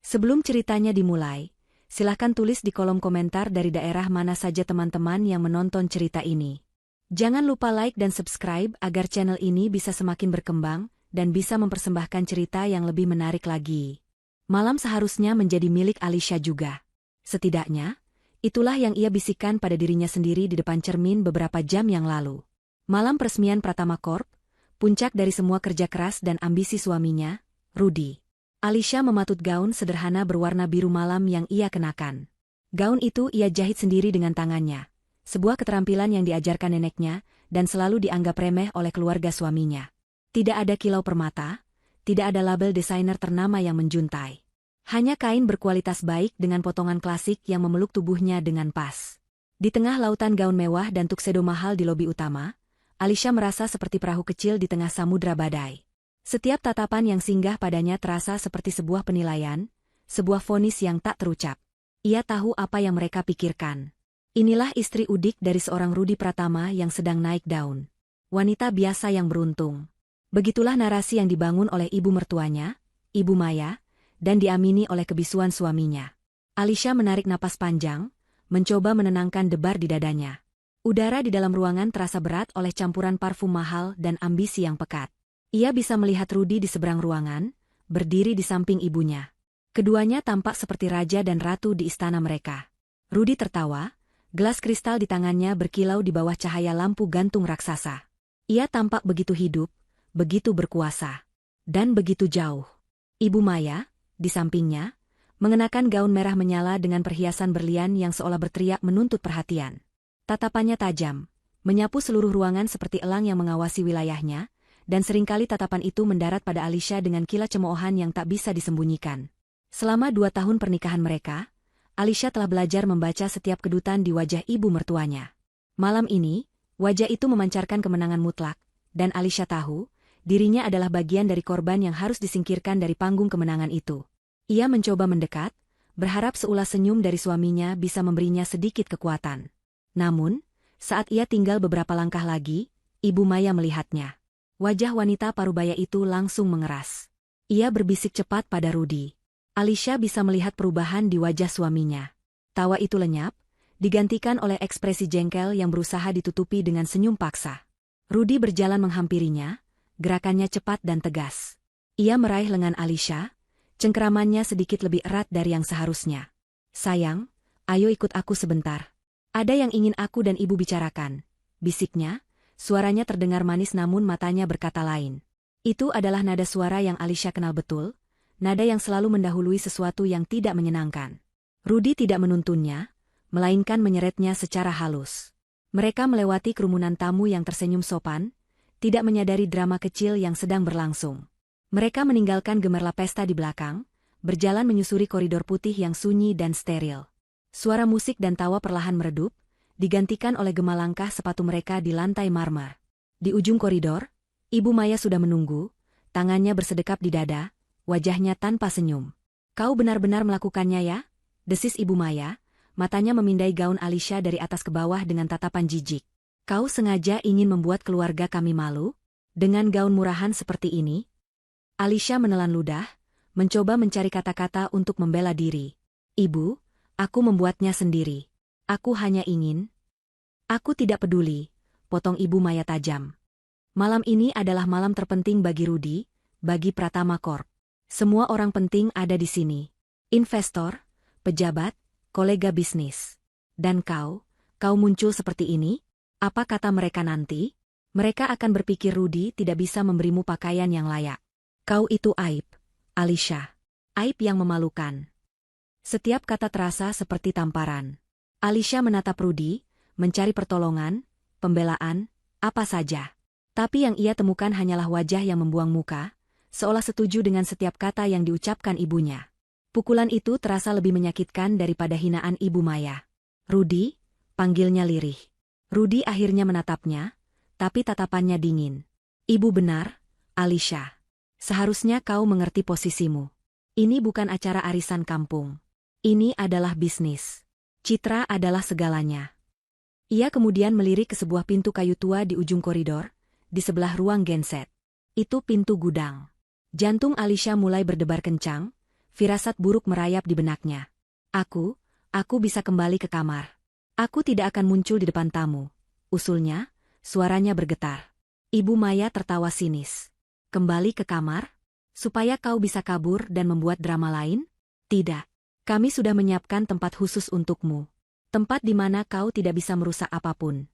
Sebelum ceritanya dimulai, silahkan tulis di kolom komentar dari daerah mana saja teman-teman yang menonton cerita ini. Jangan lupa like dan subscribe agar channel ini bisa semakin berkembang dan bisa mempersembahkan cerita yang lebih menarik lagi. Malam seharusnya menjadi milik Alisha juga. Setidaknya, itulah yang ia bisikan pada dirinya sendiri di depan cermin beberapa jam yang lalu. Malam peresmian Pratama Corp, puncak dari semua kerja keras dan ambisi suaminya, Rudy. Alisha mematut gaun sederhana berwarna biru malam yang ia kenakan. Gaun itu ia jahit sendiri dengan tangannya, sebuah keterampilan yang diajarkan neneknya dan selalu dianggap remeh oleh keluarga suaminya. Tidak ada kilau permata, tidak ada label desainer ternama yang menjuntai. Hanya kain berkualitas baik dengan potongan klasik yang memeluk tubuhnya dengan pas. Di tengah lautan gaun mewah dan tuxedo mahal di lobi utama, Alisha merasa seperti perahu kecil di tengah samudra badai. Setiap tatapan yang singgah padanya terasa seperti sebuah penilaian, sebuah vonis yang tak terucap. Ia tahu apa yang mereka pikirkan. Inilah istri udik dari seorang Rudy Pratama yang sedang naik daun. Wanita biasa yang beruntung. Begitulah narasi yang dibangun oleh ibu mertuanya, Ibu Maya, dan diamini oleh kebisuan suaminya. Alisha menarik napas panjang, mencoba menenangkan debar di dadanya. Udara di dalam ruangan terasa berat oleh campuran parfum mahal dan ambisi yang pekat. Ia bisa melihat Rudy di seberang ruangan, berdiri di samping ibunya. Keduanya tampak seperti raja dan ratu di istana mereka. Rudy tertawa, gelas kristal di tangannya berkilau di bawah cahaya lampu gantung raksasa. Ia tampak begitu hidup, begitu berkuasa, dan begitu jauh. Ibu Maya, di sampingnya, mengenakan gaun merah menyala dengan perhiasan berlian yang seolah berteriak menuntut perhatian. Tatapannya tajam, menyapu seluruh ruangan seperti elang yang mengawasi wilayahnya, dan seringkali tatapan itu mendarat pada Alisha dengan kilat cemoohan yang tak bisa disembunyikan. Selama 2 tahun pernikahan mereka, Alisha telah belajar membaca setiap kedutan di wajah ibu mertuanya. Malam ini, wajah itu memancarkan kemenangan mutlak, dan Alisha tahu, dirinya adalah bagian dari korban yang harus disingkirkan dari panggung kemenangan itu. Ia mencoba mendekat, berharap seulas senyum dari suaminya bisa memberinya sedikit kekuatan. Namun, saat ia tinggal beberapa langkah lagi, Ibu Maya melihatnya. Wajah wanita parubaya itu langsung mengeras. Ia berbisik cepat pada Rudy. Alisha bisa melihat perubahan di wajah suaminya. Tawa itu lenyap, digantikan oleh ekspresi jengkel yang berusaha ditutupi dengan senyum paksa. Rudy berjalan menghampirinya, gerakannya cepat dan tegas. Ia meraih lengan Alisha, cengkeramannya sedikit lebih erat dari yang seharusnya. "Sayang, ayo ikut aku sebentar. Ada yang ingin aku dan ibu bicarakan," bisiknya. Suaranya terdengar manis namun matanya berkata lain. Itu adalah nada suara yang Alisha kenal betul, nada yang selalu mendahului sesuatu yang tidak menyenangkan. Rudy tidak menuntunnya, melainkan menyeretnya secara halus. Mereka melewati kerumunan tamu yang tersenyum sopan, tidak menyadari drama kecil yang sedang berlangsung. Mereka meninggalkan gemerlap pesta di belakang, berjalan menyusuri koridor putih yang sunyi dan steril. Suara musik dan tawa perlahan meredup, digantikan oleh gema langkah sepatu mereka di lantai marmer. Di ujung koridor, Ibu Maya sudah menunggu, tangannya bersedekap di dada, wajahnya tanpa senyum. "Kau benar-benar melakukannya ya?" desis Ibu Maya, matanya memindai gaun Alisha dari atas ke bawah dengan tatapan jijik. "Kau sengaja ingin membuat keluarga kami malu? Dengan gaun murahan seperti ini?" Alisha menelan ludah, mencoba mencari kata-kata untuk membela diri. "Ibu, aku membuatnya sendiri. Aku hanya ingin..." "Aku tidak peduli," potong Ibu Maya tajam. Malam ini adalah malam terpenting bagi Rudy, bagi Pratama Corp. Semua orang penting ada di sini. Investor, pejabat, kolega bisnis. Dan kau muncul seperti ini? Apa kata mereka nanti? Mereka akan berpikir Rudy tidak bisa memberimu pakaian yang layak. Kau itu aib, Alisha. Aib yang memalukan. Setiap kata terasa seperti tamparan. Alisha menatap Rudy, mencari pertolongan, pembelaan, apa saja. Tapi yang ia temukan hanyalah wajah yang membuang muka, seolah setuju dengan setiap kata yang diucapkan ibunya. Pukulan itu terasa lebih menyakitkan daripada hinaan Ibu Maya. "Rudy," panggilnya lirih. Rudy akhirnya menatapnya, tapi tatapannya dingin. "Ibu benar, Alisha. Seharusnya kau mengerti posisimu. Ini bukan acara arisan kampung. Ini adalah bisnis. Citra adalah segalanya." Ia kemudian melirik ke sebuah pintu kayu tua di ujung koridor, di sebelah ruang genset. Itu pintu gudang. Jantung Alisha mulai berdebar kencang, Firasat buruk merayap di benaknya. Aku bisa kembali ke kamar. Aku tidak akan muncul di depan tamu. Usulnya, suaranya bergetar. Ibu Maya tertawa sinis. Kembali ke kamar? Supaya kau bisa kabur dan membuat drama lain? Tidak. Kami sudah menyiapkan tempat khusus untukmu. Tempat di mana kau tidak bisa merusak apapun.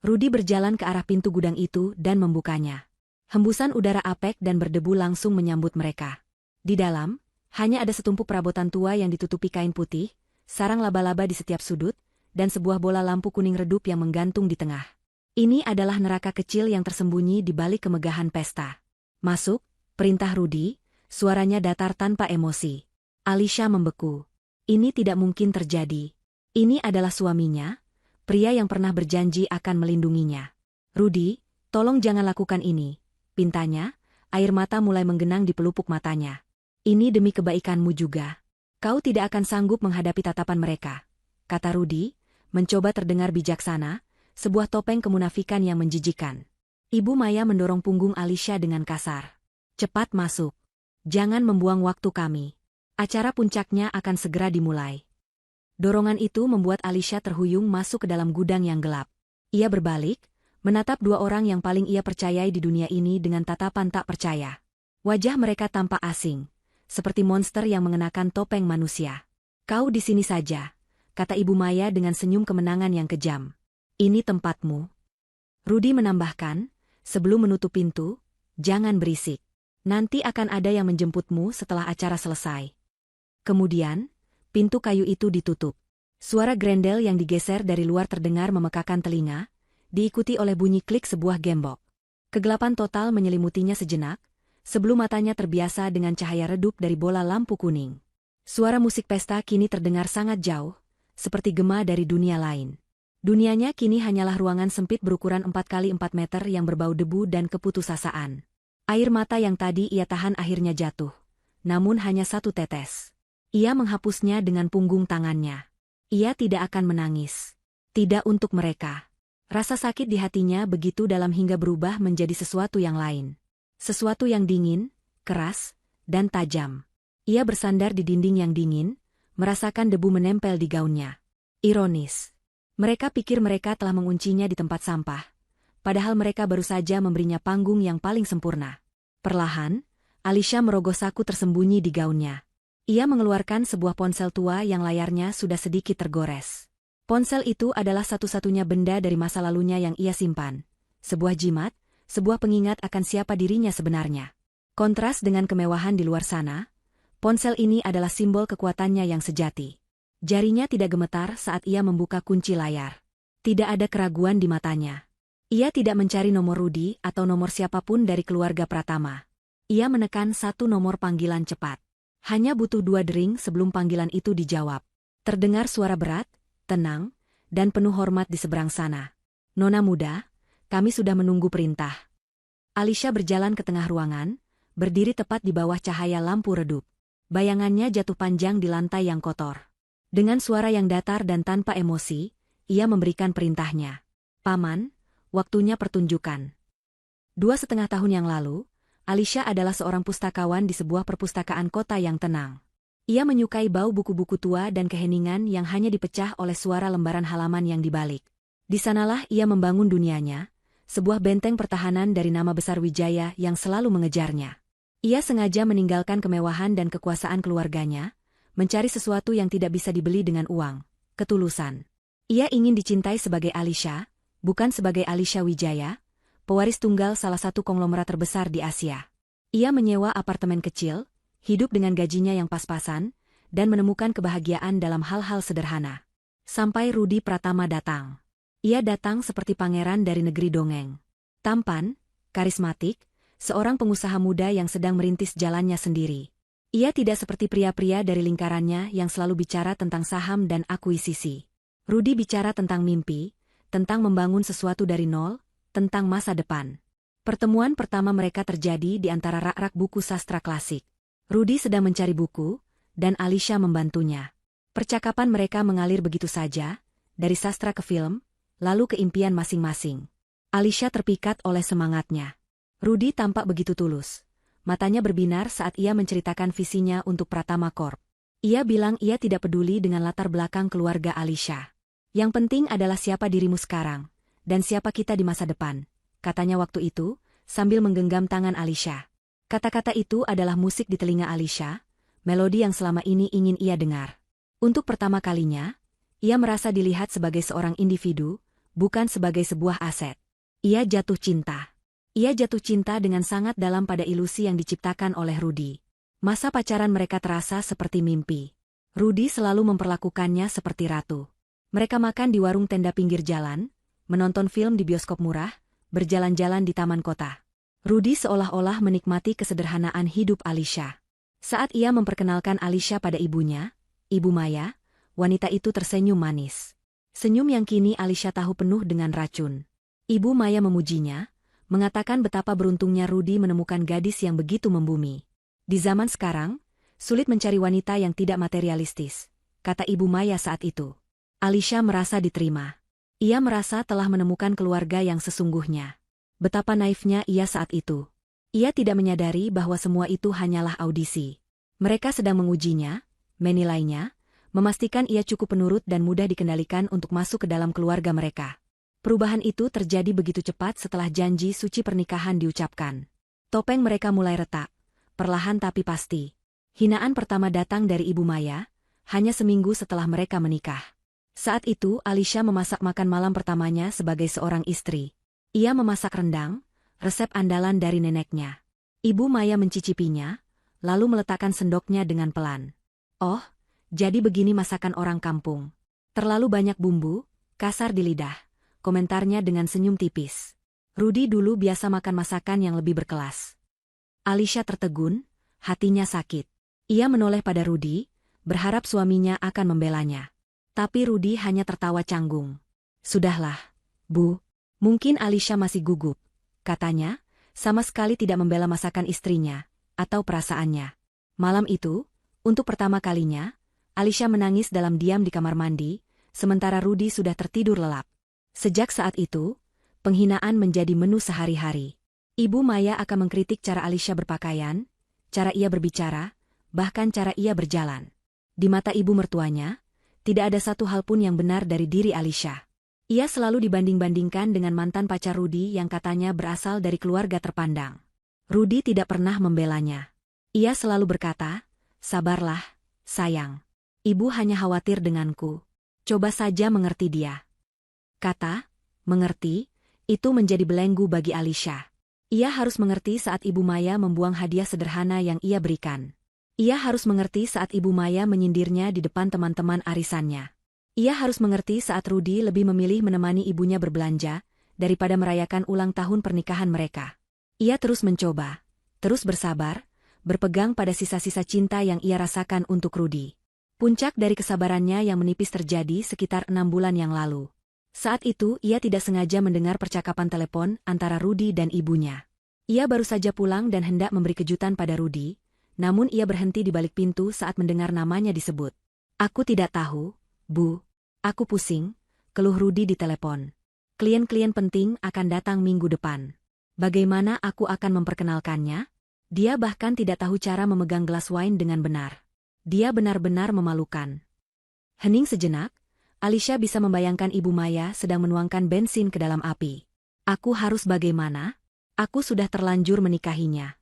Rudi berjalan ke arah pintu gudang itu dan membukanya. Hembusan udara apek dan berdebu langsung menyambut mereka. Di dalam, hanya ada setumpuk perabotan tua yang ditutupi kain putih, sarang laba-laba di setiap sudut, dan sebuah bola lampu kuning redup yang menggantung di tengah. Ini adalah neraka kecil yang tersembunyi di balik kemegahan pesta. Masuk, perintah Rudi, suaranya datar tanpa emosi. Alisha membeku. Ini tidak mungkin terjadi. Ini adalah suaminya, pria yang pernah berjanji akan melindunginya. Rudi, tolong jangan lakukan ini, pintanya, air mata mulai menggenang di pelupuk matanya. Ini demi kebaikanmu juga. Kau tidak akan sanggup menghadapi tatapan mereka, kata Rudi, mencoba terdengar bijaksana, sebuah topeng kemunafikan yang menjijikan. Ibu Maya mendorong punggung Alisha dengan kasar. Cepat masuk. Jangan membuang waktu kami. Acara puncaknya akan segera dimulai. Dorongan itu membuat Alisha terhuyung masuk ke dalam gudang yang gelap. Ia berbalik, menatap dua orang yang paling ia percayai di dunia ini dengan tatapan tak percaya. Wajah mereka tampak asing, seperti monster yang mengenakan topeng manusia. Kau di sini saja, kata Ibu Maya dengan senyum kemenangan yang kejam. Ini tempatmu. Rudi menambahkan, sebelum menutup pintu, jangan berisik. Nanti akan ada yang menjemputmu setelah acara selesai. Kemudian, pintu kayu itu ditutup. Suara grendel yang digeser dari luar terdengar memekakan telinga, diikuti oleh bunyi klik sebuah gembok. Kegelapan total menyelimutinya sejenak, sebelum matanya terbiasa dengan cahaya redup dari bola lampu kuning. Suara musik pesta kini terdengar sangat jauh, seperti gema dari dunia lain. Dunianya kini hanyalah ruangan sempit berukuran 4x4 meter yang berbau debu dan keputusasaan. Air mata yang tadi ia tahan akhirnya jatuh, namun hanya satu tetes. Ia menghapusnya dengan punggung tangannya. Ia tidak akan menangis. Tidak untuk mereka. Rasa sakit di hatinya begitu dalam hingga berubah menjadi sesuatu yang lain. Sesuatu yang dingin, keras, dan tajam. Ia bersandar di dinding yang dingin, merasakan debu menempel di gaunnya. Ironis. Mereka pikir mereka telah menguncinya di tempat sampah. Padahal mereka baru saja memberinya panggung yang paling sempurna. Perlahan, Alisha merogoh saku tersembunyi di gaunnya. Ia mengeluarkan sebuah ponsel tua yang layarnya sudah sedikit tergores. Ponsel itu adalah satu-satunya benda dari masa lalunya yang ia simpan. Sebuah jimat, sebuah pengingat akan siapa dirinya sebenarnya. Kontras dengan kemewahan di luar sana, ponsel ini adalah simbol kekuatannya yang sejati. Jarinya tidak gemetar saat ia membuka kunci layar. Tidak ada keraguan di matanya. Ia tidak mencari nomor Rudi atau nomor siapapun dari keluarga Pratama. Ia menekan satu nomor panggilan cepat. Hanya butuh 2 dering sebelum panggilan itu dijawab. Terdengar suara berat, tenang, dan penuh hormat di seberang sana. Nona muda, kami sudah menunggu perintah. Alisha berjalan ke tengah ruangan, berdiri tepat di bawah cahaya lampu redup. Bayangannya jatuh panjang di lantai yang kotor. Dengan suara yang datar dan tanpa emosi, ia memberikan perintahnya. Paman, waktunya pertunjukan. 2,5 tahun yang lalu, Alisha adalah seorang pustakawan di sebuah perpustakaan kota yang tenang. Ia menyukai bau buku-buku tua dan keheningan yang hanya dipecah oleh suara lembaran halaman yang dibalik. Di sanalah ia membangun dunianya, sebuah benteng pertahanan dari nama besar Wijaya yang selalu mengejarnya. Ia sengaja meninggalkan kemewahan dan kekuasaan keluarganya, mencari sesuatu yang tidak bisa dibeli dengan uang, ketulusan. Ia ingin dicintai sebagai Alisha, bukan sebagai Alisha Wijaya, pewaris tunggal salah satu konglomerat terbesar di Asia. Ia menyewa apartemen kecil, hidup dengan gajinya yang pas-pasan, dan menemukan kebahagiaan dalam hal-hal sederhana. Sampai Rudi Pratama datang. Ia datang seperti pangeran dari negeri dongeng. Tampan, karismatik, seorang pengusaha muda yang sedang merintis jalannya sendiri. Ia tidak seperti pria-pria dari lingkarannya yang selalu bicara tentang saham dan akuisisi. Rudi bicara tentang mimpi, tentang membangun sesuatu dari nol, tentang masa depan. Pertemuan pertama mereka terjadi di antara rak-rak buku sastra klasik. Rudi sedang mencari buku, dan Alisha membantunya. Percakapan mereka mengalir begitu saja, dari sastra ke film, lalu ke impian masing-masing. Alisha terpikat oleh semangatnya. Rudi tampak begitu tulus. matanya berbinar saat ia menceritakan visinya untuk Pratama Corp. Ia bilang ia tidak peduli dengan latar belakang keluarga Alisha. Yang penting adalah siapa dirimu sekarang, dan siapa kita di masa depan, katanya waktu itu, sambil menggenggam tangan Alisha. Kata-kata itu adalah musik di telinga Alisha, melodi yang selama ini ingin ia dengar. Untuk pertama kalinya, ia merasa dilihat sebagai seorang individu, bukan sebagai sebuah aset. Ia jatuh cinta. Ia jatuh cinta dengan sangat dalam pada ilusi yang diciptakan oleh Rudy. Masa pacaran mereka terasa seperti mimpi. Rudy selalu memperlakukannya seperti ratu. Mereka makan di warung tenda pinggir jalan, menonton film di bioskop murah, berjalan-jalan di taman kota. Rudy seolah-olah menikmati kesederhanaan hidup Alisha. Saat ia memperkenalkan Alisha pada ibunya, Ibu Maya, wanita itu tersenyum manis. Senyum yang kini Alisha tahu penuh dengan racun. Ibu Maya memujinya, mengatakan betapa beruntungnya Rudy menemukan gadis yang begitu membumi. Di zaman sekarang, sulit mencari wanita yang tidak materialistis, kata Ibu Maya saat itu. Alisha merasa diterima. Ia merasa telah menemukan keluarga yang sesungguhnya. Betapa naifnya ia saat itu. Ia tidak menyadari bahwa semua itu hanyalah audisi. Mereka sedang mengujinya, menilainya, memastikan ia cukup penurut dan mudah dikendalikan untuk masuk ke dalam keluarga mereka. Perubahan itu terjadi begitu cepat setelah janji suci pernikahan diucapkan. Topeng mereka mulai retak. Perlahan tapi pasti. Hinaan pertama datang dari Ibu Maya, hanya seminggu setelah mereka menikah. Saat itu Alisha memasak makan malam pertamanya sebagai seorang istri. Ia memasak rendang, resep andalan dari neneknya. Ibu Maya mencicipinya, lalu meletakkan sendoknya dengan pelan. Oh, jadi begini masakan orang kampung. Terlalu banyak bumbu, kasar di lidah, komentarnya dengan senyum tipis. Rudy dulu biasa makan masakan yang lebih berkelas. Alisha tertegun, hatinya sakit. Ia menoleh pada Rudy, berharap suaminya akan membelanya. Tapi Rudy hanya tertawa canggung. Sudahlah, Bu. Mungkin Alisha masih gugup, katanya, sama sekali tidak membela masakan istrinya, atau perasaannya. Malam itu, untuk pertama kalinya, Alisha menangis dalam diam di kamar mandi, sementara Rudy sudah tertidur lelap. Sejak saat itu, penghinaan menjadi menu sehari-hari. Ibu Maya akan mengkritik cara Alisha berpakaian, cara ia berbicara, bahkan cara ia berjalan. Di mata ibu mertuanya, tidak ada satu hal pun yang benar dari diri Alisha. Ia selalu dibanding-bandingkan dengan mantan pacar Rudy yang katanya berasal dari keluarga terpandang. Rudy tidak pernah membelanya. Ia selalu berkata, sabarlah, sayang. Ibu hanya khawatir denganku. Coba saja mengerti dia. Kata, mengerti, itu menjadi belenggu bagi Alisha. Ia harus mengerti saat Ibu Maya membuang hadiah sederhana yang ia berikan. Ia harus mengerti saat Ibu Maya menyindirnya di depan teman-teman arisannya. Ia harus mengerti saat Rudy lebih memilih menemani ibunya berbelanja, daripada merayakan ulang tahun pernikahan mereka. Ia terus mencoba, terus bersabar, berpegang pada sisa-sisa cinta yang ia rasakan untuk Rudy. Puncak dari kesabarannya yang menipis terjadi sekitar 6 bulan yang lalu. Saat itu ia tidak sengaja mendengar percakapan telepon antara Rudy dan ibunya. Ia baru saja pulang dan hendak memberi kejutan pada Rudy, namun ia berhenti di balik pintu saat mendengar namanya disebut. Aku tidak tahu, Bu. Aku pusing, keluh Rudy di telepon. Klien-klien penting akan datang minggu depan. Bagaimana aku akan memperkenalkannya? Dia bahkan tidak tahu cara memegang gelas wine dengan benar. Dia benar-benar memalukan. Hening sejenak, Alisha bisa membayangkan Ibu Maya sedang menuangkan bensin ke dalam api. Aku harus bagaimana? Aku sudah terlanjur menikahinya.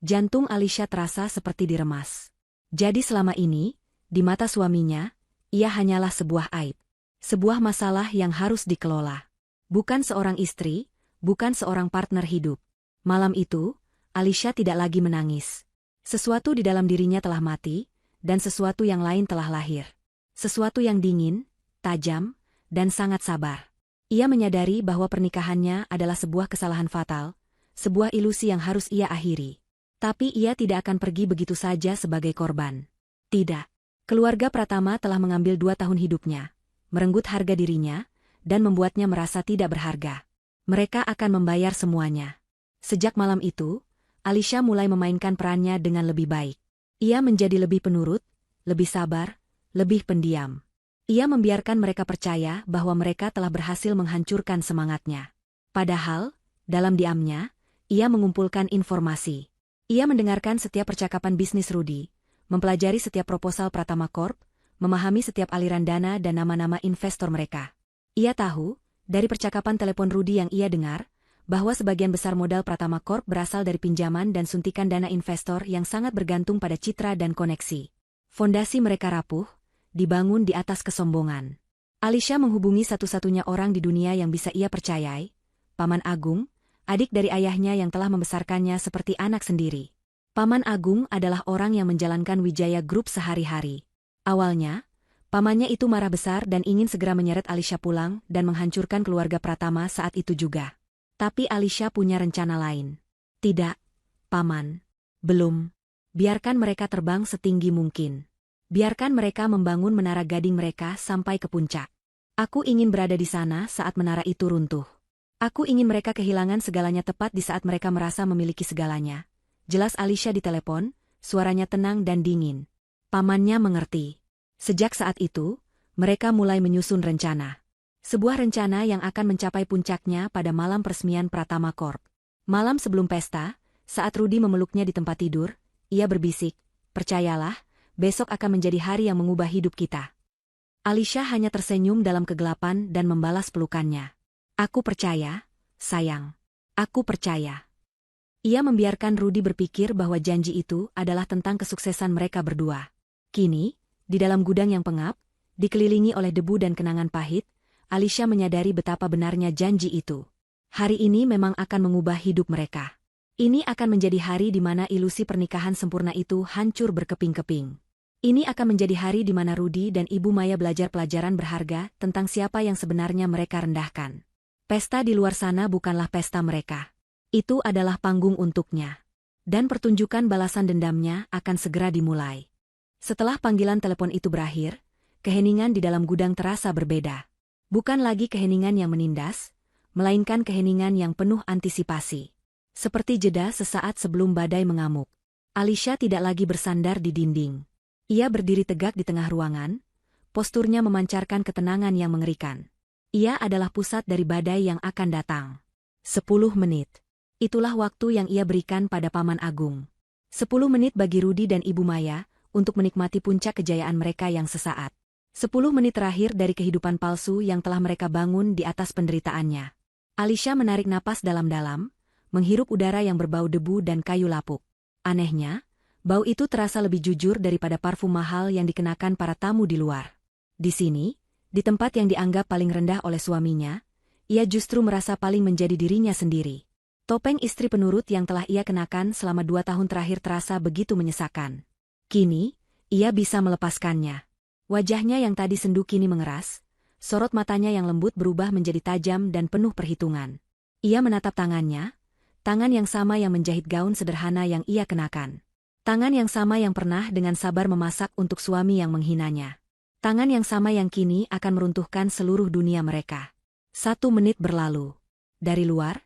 Jantung Alisha terasa seperti diremas. Jadi selama ini, di mata suaminya, ia hanyalah sebuah aib. Sebuah masalah yang harus dikelola. Bukan seorang istri, bukan seorang partner hidup. Malam itu, Alisha tidak lagi menangis. Sesuatu di dalam dirinya telah mati, dan sesuatu yang lain telah lahir. Sesuatu yang dingin, tajam, dan sangat sabar. Ia menyadari bahwa pernikahannya adalah sebuah kesalahan fatal, sebuah ilusi yang harus ia akhiri. Tapi ia tidak akan pergi begitu saja sebagai korban. Tidak. Keluarga Pratama telah mengambil 2 tahun hidupnya, merenggut harga dirinya, dan membuatnya merasa tidak berharga. Mereka akan membayar semuanya. Sejak malam itu, Alisha mulai memainkan perannya dengan lebih baik. Ia menjadi lebih penurut, lebih sabar, lebih pendiam. Ia membiarkan mereka percaya bahwa mereka telah berhasil menghancurkan semangatnya. Padahal, dalam diamnya, ia mengumpulkan informasi. Ia mendengarkan setiap percakapan bisnis Rudy, mempelajari setiap proposal Pratama Corp, memahami setiap aliran dana dan nama-nama investor mereka. Ia tahu, dari percakapan telepon Rudy yang ia dengar, bahwa sebagian besar modal Pratama Corp berasal dari pinjaman dan suntikan dana investor yang sangat bergantung pada citra dan koneksi. Fondasi mereka rapuh, dibangun di atas kesombongan. Alisha menghubungi satu-satunya orang di dunia yang bisa ia percayai, Paman Agung, adik dari ayahnya yang telah membesarkannya seperti anak sendiri. Paman Agung adalah orang yang menjalankan Wijaya Group sehari-hari. Awalnya, pamannya itu marah besar dan ingin segera menyeret Alisha pulang dan menghancurkan keluarga Pratama saat itu juga. Tapi Alisha punya rencana lain. Tidak, Paman. Belum. Biarkan mereka terbang setinggi mungkin. Biarkan mereka membangun menara gading mereka sampai ke puncak. Aku ingin berada di sana saat menara itu runtuh. Aku ingin mereka kehilangan segalanya tepat di saat mereka merasa memiliki segalanya. Jelas Alisha di telepon, suaranya tenang dan dingin. Pamannya mengerti. Sejak saat itu, mereka mulai menyusun rencana. Sebuah rencana yang akan mencapai puncaknya pada malam peresmian Pratama Corp. Malam sebelum pesta, saat Rudy memeluknya di tempat tidur, ia berbisik, "Percayalah, besok akan menjadi hari yang mengubah hidup kita." Alisha hanya tersenyum dalam kegelapan dan membalas pelukannya. "Aku percaya, sayang. Aku percaya." Ia membiarkan Rudy berpikir bahwa janji itu adalah tentang kesuksesan mereka berdua. Kini, di dalam gudang yang pengap, dikelilingi oleh debu dan kenangan pahit, Alisha menyadari betapa benarnya janji itu. Hari ini memang akan mengubah hidup mereka. Ini akan menjadi hari di mana ilusi pernikahan sempurna itu hancur berkeping-keping. Ini akan menjadi hari di mana Rudy dan Ibu Maya belajar pelajaran berharga tentang siapa yang sebenarnya mereka rendahkan. Pesta di luar sana bukanlah pesta mereka. Itu adalah panggung untuknya. Dan pertunjukan balasan dendamnya akan segera dimulai. Setelah panggilan telepon itu berakhir, keheningan di dalam gudang terasa berbeda. Bukan lagi keheningan yang menindas, melainkan keheningan yang penuh antisipasi. Seperti jeda sesaat sebelum badai mengamuk. Alisha tidak lagi bersandar di dinding. Ia berdiri tegak di tengah ruangan, posturnya memancarkan ketenangan yang mengerikan. Ia adalah pusat dari badai yang akan datang. 10 menit. Itulah waktu yang ia berikan pada Paman Agung. 10 menit bagi Rudy dan Ibu Maya untuk menikmati puncak kejayaan mereka yang sesaat. 10 menit terakhir dari kehidupan palsu yang telah mereka bangun di atas penderitaannya. Alisha menarik napas dalam-dalam, menghirup udara yang berbau debu dan kayu lapuk. Anehnya, bau itu terasa lebih jujur daripada parfum mahal yang dikenakan para tamu di luar. Di sini, di tempat yang dianggap paling rendah oleh suaminya, ia justru merasa paling menjadi dirinya sendiri. Topeng istri penurut yang telah ia kenakan selama 2 tahun terakhir terasa begitu menyesakan. Kini, ia bisa melepaskannya. Wajahnya yang tadi sendu kini mengeras, sorot matanya yang lembut berubah menjadi tajam dan penuh perhitungan. Ia menatap tangannya, tangan yang sama yang menjahit gaun sederhana yang ia kenakan. Tangan yang sama yang pernah dengan sabar memasak untuk suami yang menghinanya. Tangan yang sama yang kini akan meruntuhkan seluruh dunia mereka. 1 menit berlalu. Dari luar,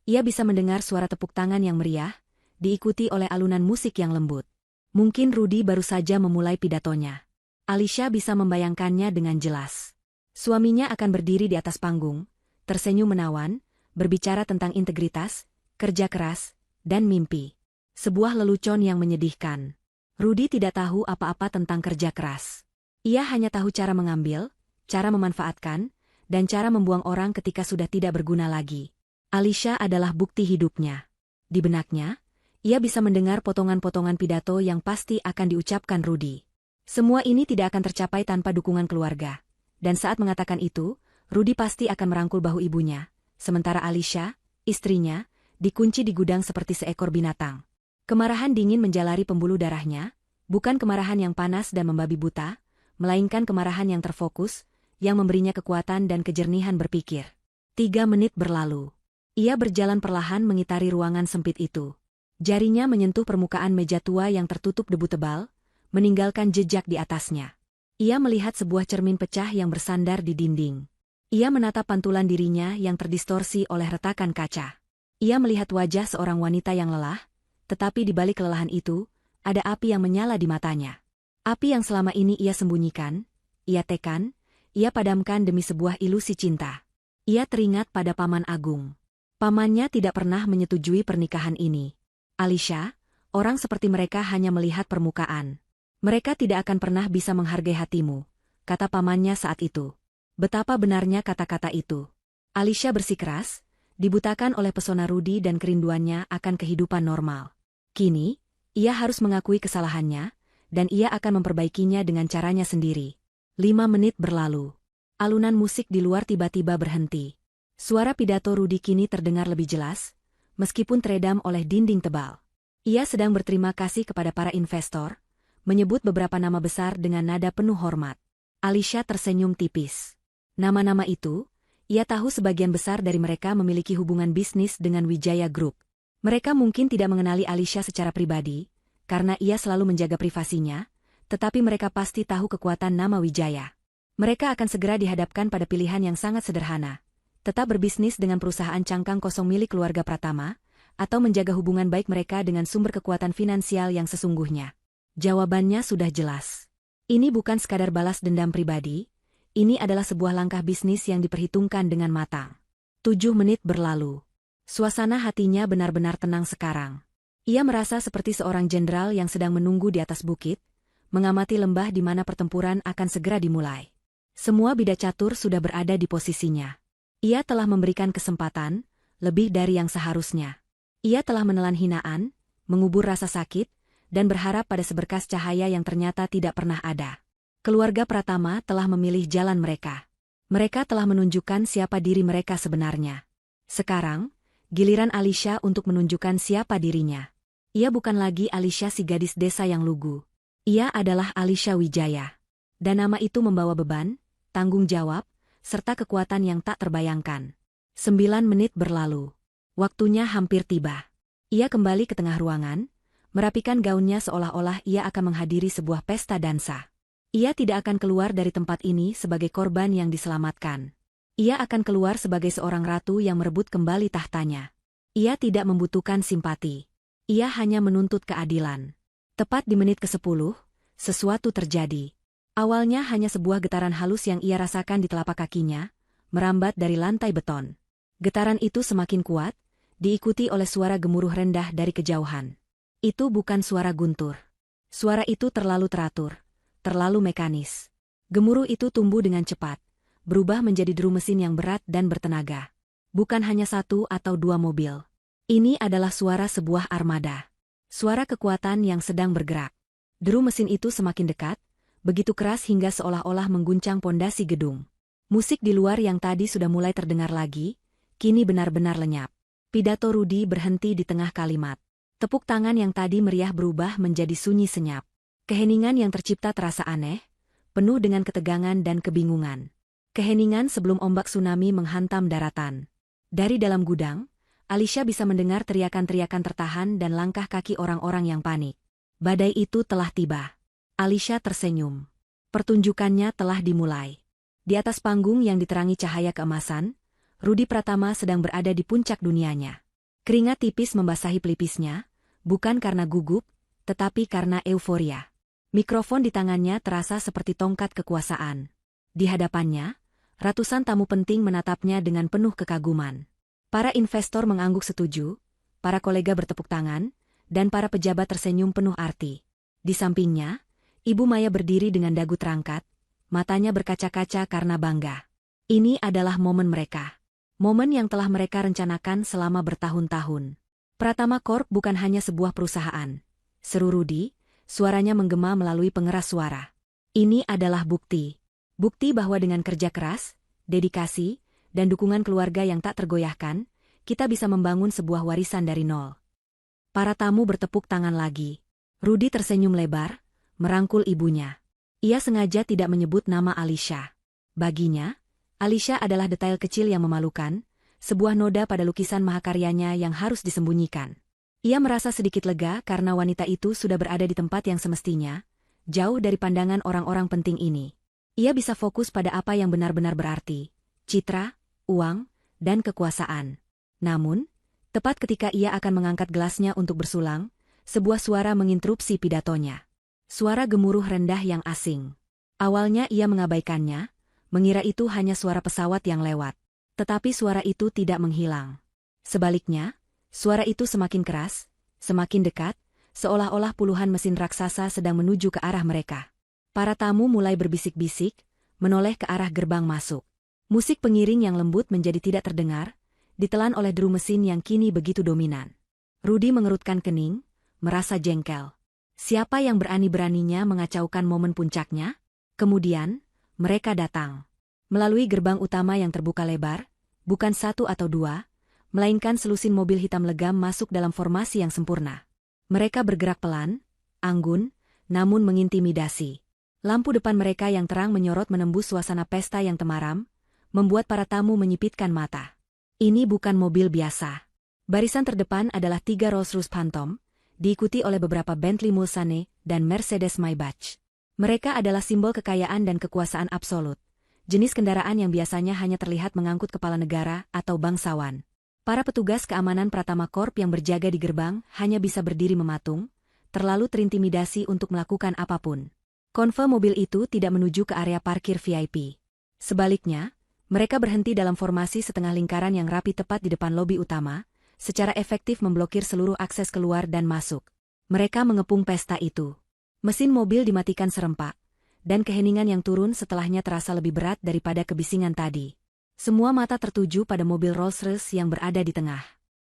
ia bisa mendengar suara tepuk tangan yang meriah, diikuti oleh alunan musik yang lembut. Mungkin Rudy baru saja memulai pidatonya. Alisha bisa membayangkannya dengan jelas. Suaminya akan berdiri di atas panggung, tersenyum menawan, berbicara tentang integritas, kerja keras, dan mimpi. Sebuah lelucon yang menyedihkan. Rudy tidak tahu apa-apa tentang kerja keras. Ia hanya tahu cara mengambil, cara memanfaatkan, dan cara membuang orang ketika sudah tidak berguna lagi. Alisha adalah bukti hidupnya. Di benaknya, ia bisa mendengar potongan-potongan pidato yang pasti akan diucapkan Rudy. Semua ini tidak akan tercapai tanpa dukungan keluarga. Dan saat mengatakan itu, Rudy pasti akan merangkul bahu ibunya, sementara Alisha, istrinya, dikunci di gudang seperti seekor binatang. Kemarahan dingin menjalari pembuluh darahnya, bukan kemarahan yang panas dan membabi buta, melainkan kemarahan yang terfokus, yang memberinya kekuatan dan kejernihan berpikir. 3 menit berlalu. Ia berjalan perlahan mengitari ruangan sempit itu. Jarinya menyentuh permukaan meja tua yang tertutup debu tebal, meninggalkan jejak di atasnya. Ia melihat sebuah cermin pecah yang bersandar di dinding. Ia menatap pantulan dirinya yang terdistorsi oleh retakan kaca. Ia melihat wajah seorang wanita yang lelah, tetapi di balik kelelahan itu, ada api yang menyala di matanya. Api yang selama ini ia sembunyikan, ia tekan, ia padamkan demi sebuah ilusi cinta. Ia teringat pada Paman Agung. Pamannya tidak pernah menyetujui pernikahan ini. Alisha, Orang seperti mereka hanya melihat permukaan. Mereka tidak akan pernah bisa menghargai hatimu, kata pamannya saat itu. Betapa benarnya kata-kata itu. Alicia bersikeras, dibutakan oleh pesona Rudy dan kerinduannya akan kehidupan normal. Kini, ia harus mengakui kesalahannya, dan ia akan memperbaikinya dengan caranya sendiri. 5 menit berlalu. Alunan musik di luar tiba-tiba berhenti. Suara pidato Rudy kini terdengar lebih jelas, meskipun teredam oleh dinding tebal. Ia sedang berterima kasih kepada para investor, menyebut beberapa nama besar dengan nada penuh hormat. Alicia tersenyum tipis. Nama-nama itu, ia tahu sebagian besar dari mereka memiliki hubungan bisnis dengan Wijaya Group. Mereka mungkin tidak mengenali Alicia secara pribadi, karena ia selalu menjaga privasinya, tetapi mereka pasti tahu kekuatan nama Wijaya. Mereka akan segera dihadapkan pada pilihan yang sangat sederhana. Tetap berbisnis dengan perusahaan cangkang kosong milik keluarga Pratama, atau menjaga hubungan baik mereka dengan sumber kekuatan finansial yang sesungguhnya. Jawabannya sudah jelas. Ini bukan sekadar balas dendam pribadi, ini adalah sebuah langkah bisnis yang diperhitungkan dengan matang. 7 menit berlalu. Suasana hatinya benar-benar tenang sekarang. Ia merasa seperti seorang jenderal yang sedang menunggu di atas bukit, mengamati lembah di mana pertempuran akan segera dimulai. Semua bidak catur sudah berada di posisinya. Ia telah memberikan kesempatan, lebih dari yang seharusnya. Ia telah menelan hinaan, mengubur rasa sakit, dan berharap pada seberkas cahaya yang ternyata tidak pernah ada. Keluarga Pratama telah memilih jalan mereka. Mereka telah menunjukkan siapa diri mereka sebenarnya. Sekarang, giliran Alicia untuk menunjukkan siapa dirinya. Ia bukan lagi Alicia si gadis desa yang lugu. Ia adalah Alicia Wijaya. Dan nama itu membawa beban, tanggung jawab, serta kekuatan yang tak terbayangkan. 9 menit berlalu. Waktunya hampir tiba. Ia kembali ke tengah ruangan, merapikan gaunnya seolah-olah ia akan menghadiri sebuah pesta dansa. Ia tidak akan keluar dari tempat ini sebagai korban yang diselamatkan. Ia akan keluar sebagai seorang ratu yang merebut kembali tahtanya. Ia tidak membutuhkan simpati. Ia hanya menuntut keadilan. Tepat di menit ke-10, sesuatu terjadi. Awalnya hanya sebuah getaran halus yang ia rasakan di telapak kakinya, merambat dari lantai beton. Getaran itu semakin kuat, diikuti oleh suara gemuruh rendah dari kejauhan. Itu bukan suara guntur. Suara itu terlalu teratur, terlalu mekanis. Gemuruh itu tumbuh dengan cepat, berubah menjadi deru mesin yang berat dan bertenaga. Bukan hanya 1 atau 2 mobil. Ini adalah suara sebuah armada. Suara kekuatan yang sedang bergerak. Deru mesin itu semakin dekat, begitu keras hingga seolah-olah mengguncang pondasi gedung. Musik di luar yang tadi sudah mulai terdengar lagi, kini benar-benar lenyap. Pidato Rudy berhenti di tengah kalimat. Tepuk tangan yang tadi meriah berubah menjadi sunyi senyap. Keheningan yang tercipta terasa aneh, penuh dengan ketegangan dan kebingungan. Keheningan sebelum ombak tsunami menghantam daratan. Dari dalam gudang, Alicia bisa mendengar teriakan-teriakan tertahan dan langkah kaki orang-orang yang panik. Badai itu telah tiba. Alicia tersenyum. Pertunjukannya telah dimulai. Di atas panggung yang diterangi cahaya keemasan, Rudy Pratama sedang berada di puncak dunianya. Keringat tipis membasahi pelipisnya, bukan karena gugup, tetapi karena euforia. Mikrofon di tangannya terasa seperti tongkat kekuasaan. Di hadapannya, ratusan tamu penting menatapnya dengan penuh kekaguman. Para investor mengangguk setuju, para kolega bertepuk tangan, dan para pejabat tersenyum penuh arti. Di sampingnya, Ibu Maya berdiri dengan dagu terangkat, matanya berkaca-kaca karena bangga. Ini adalah momen mereka. Momen yang telah mereka rencanakan selama bertahun-tahun. Pratama Corp bukan hanya sebuah perusahaan. Seru Rudy, suaranya menggema melalui pengeras suara. Ini adalah bukti. Bukti bahwa dengan kerja keras, dedikasi, dan dukungan keluarga yang tak tergoyahkan, kita bisa membangun sebuah warisan dari nol. Para tamu bertepuk tangan lagi. Rudy tersenyum lebar, merangkul ibunya. Ia sengaja tidak menyebut nama Alicia. Baginya, Alicia adalah detail kecil yang memalukan, sebuah noda pada lukisan mahakaryanya yang harus disembunyikan. Ia merasa sedikit lega karena wanita itu sudah berada di tempat yang semestinya, jauh dari pandangan orang-orang penting ini. Ia bisa fokus pada apa yang benar-benar berarti, citra, uang, dan kekuasaan. Namun, tepat ketika ia akan mengangkat gelasnya untuk bersulang, sebuah suara menginterupsi pidatonya. Suara gemuruh rendah yang asing. Awalnya ia mengabaikannya, mengira itu hanya suara pesawat yang lewat. Tetapi suara itu tidak menghilang. Sebaliknya, suara itu semakin keras, semakin dekat, seolah-olah puluhan mesin raksasa sedang menuju ke arah mereka. Para tamu mulai berbisik-bisik, menoleh ke arah gerbang masuk. Musik pengiring yang lembut menjadi tidak terdengar, ditelan oleh deru mesin yang kini begitu dominan. Rudy mengerutkan kening, merasa jengkel. Siapa yang berani-beraninya mengacaukan momen puncaknya? Kemudian, mereka datang. Melalui gerbang utama yang terbuka lebar, bukan satu atau dua, melainkan selusin mobil hitam legam masuk dalam formasi yang sempurna. Mereka bergerak pelan, anggun, namun mengintimidasi. Lampu depan mereka yang terang menyorot menembus suasana pesta yang temaram, membuat para tamu menyipitkan mata. Ini bukan mobil biasa. Barisan terdepan adalah 3 Rolls-Royce Phantom, diikuti oleh beberapa Bentley Mulsanne dan Mercedes Maybach. Mereka adalah simbol kekayaan dan kekuasaan absolut, jenis kendaraan yang biasanya hanya terlihat mengangkut kepala negara atau bangsawan. Para petugas keamanan Pratama Corp yang berjaga di gerbang hanya bisa berdiri mematung, terlalu terintimidasi untuk melakukan apapun. Konvoi mobil itu tidak menuju ke area parkir VIP. Sebaliknya, mereka berhenti dalam formasi setengah lingkaran yang rapi tepat di depan lobi utama, secara efektif memblokir seluruh akses keluar dan masuk. Mereka mengepung pesta itu. Mesin mobil dimatikan serempak, dan keheningan yang turun setelahnya terasa lebih berat daripada kebisingan tadi. Semua mata tertuju pada mobil Rolls-Royce yang berada di tengah.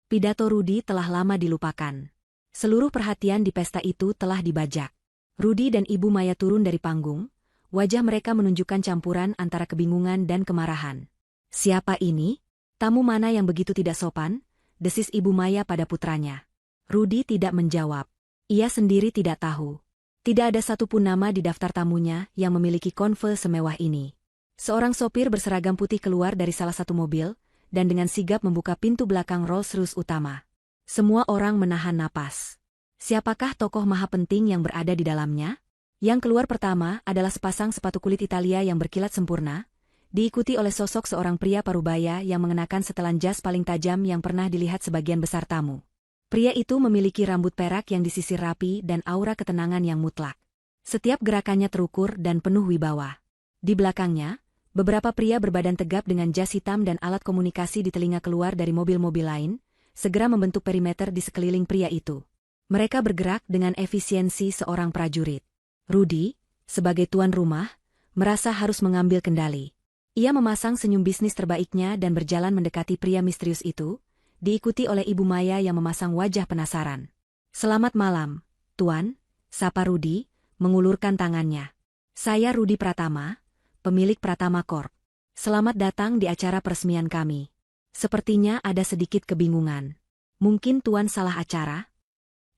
Pidato Rudy telah lama dilupakan. Seluruh perhatian di pesta itu telah dibajak. Rudy dan Ibu Maya turun dari panggung, wajah mereka menunjukkan campuran antara kebingungan dan kemarahan. Siapa ini? Tamu mana yang begitu tidak sopan? Desis Ibu Maya pada putranya. Rudy tidak menjawab. Ia sendiri tidak tahu. Tidak ada satupun nama di daftar tamunya yang memiliki konvoi semewah ini. Seorang sopir berseragam putih keluar dari salah satu mobil, dan dengan sigap membuka pintu belakang Rolls-Royce utama. Semua orang menahan napas. Siapakah tokoh maha penting yang berada di dalamnya? Yang keluar pertama adalah sepasang sepatu kulit Italia yang berkilat sempurna, diikuti oleh sosok seorang pria parubaya yang mengenakan setelan jas paling tajam yang pernah dilihat sebagian besar tamu. Pria itu memiliki rambut perak yang disisir rapi dan aura ketenangan yang mutlak. Setiap gerakannya terukur dan penuh wibawa. Di belakangnya, beberapa pria berbadan tegap dengan jas hitam dan alat komunikasi di telinga keluar dari mobil-mobil lain, segera membentuk perimeter di sekeliling pria itu. Mereka bergerak dengan efisiensi seorang prajurit. Rudy, sebagai tuan rumah, merasa harus mengambil kendali. Ia memasang senyum bisnis terbaiknya dan berjalan mendekati pria misterius itu, diikuti oleh Ibu Maya yang memasang wajah penasaran. "Selamat malam, Tuan," sapa Rudy, mengulurkan tangannya. "Saya Rudy Pratama, pemilik Pratama Corp. Selamat datang di acara peresmian kami." Sepertinya ada sedikit kebingungan. Mungkin Tuan salah acara?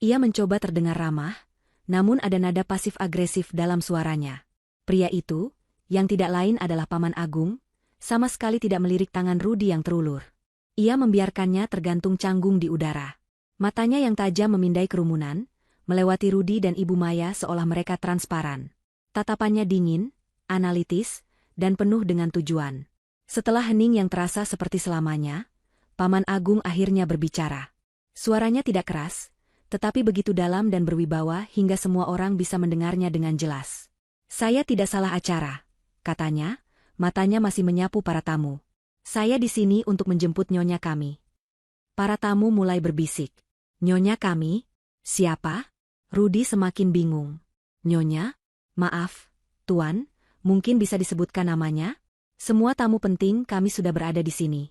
Ia mencoba terdengar ramah, namun ada nada pasif-agresif dalam suaranya. Pria itu, yang tidak lain adalah Paman Agung, sama sekali tidak melirik tangan Rudy yang terulur. Ia membiarkannya tergantung canggung di udara. Matanya yang tajam memindai kerumunan, melewati Rudy dan Ibu Maya seolah mereka transparan. Tatapannya dingin, analitis, dan penuh dengan tujuan. Setelah hening yang terasa seperti selamanya, Paman Agung akhirnya berbicara. Suaranya tidak keras, tetapi begitu dalam dan berwibawa hingga semua orang bisa mendengarnya dengan jelas. "Saya tidak salah acara," katanya, matanya masih menyapu para tamu. "Saya di sini untuk menjemput nyonya kami." Para tamu mulai berbisik. "Nyonya kami? Siapa?" Rudy semakin bingung. "Nyonya? Maaf, Tuan, mungkin bisa disebutkan namanya?" "Semua tamu penting kami sudah berada di sini."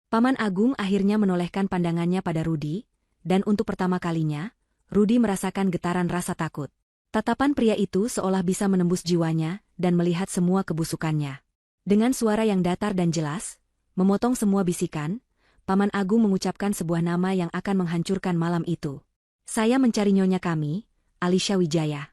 Paman Agung akhirnya menolehkan pandangannya pada Rudy, dan untuk pertama kalinya, Rudy merasakan getaran rasa takut. Tatapan pria itu seolah bisa menembus jiwanya dan melihat semua kebusukannya. Dengan suara yang datar dan jelas, memotong semua bisikan, Paman Agung mengucapkan sebuah nama yang akan menghancurkan malam itu. "Saya mencari nyonya kami, Alisha Wijaya."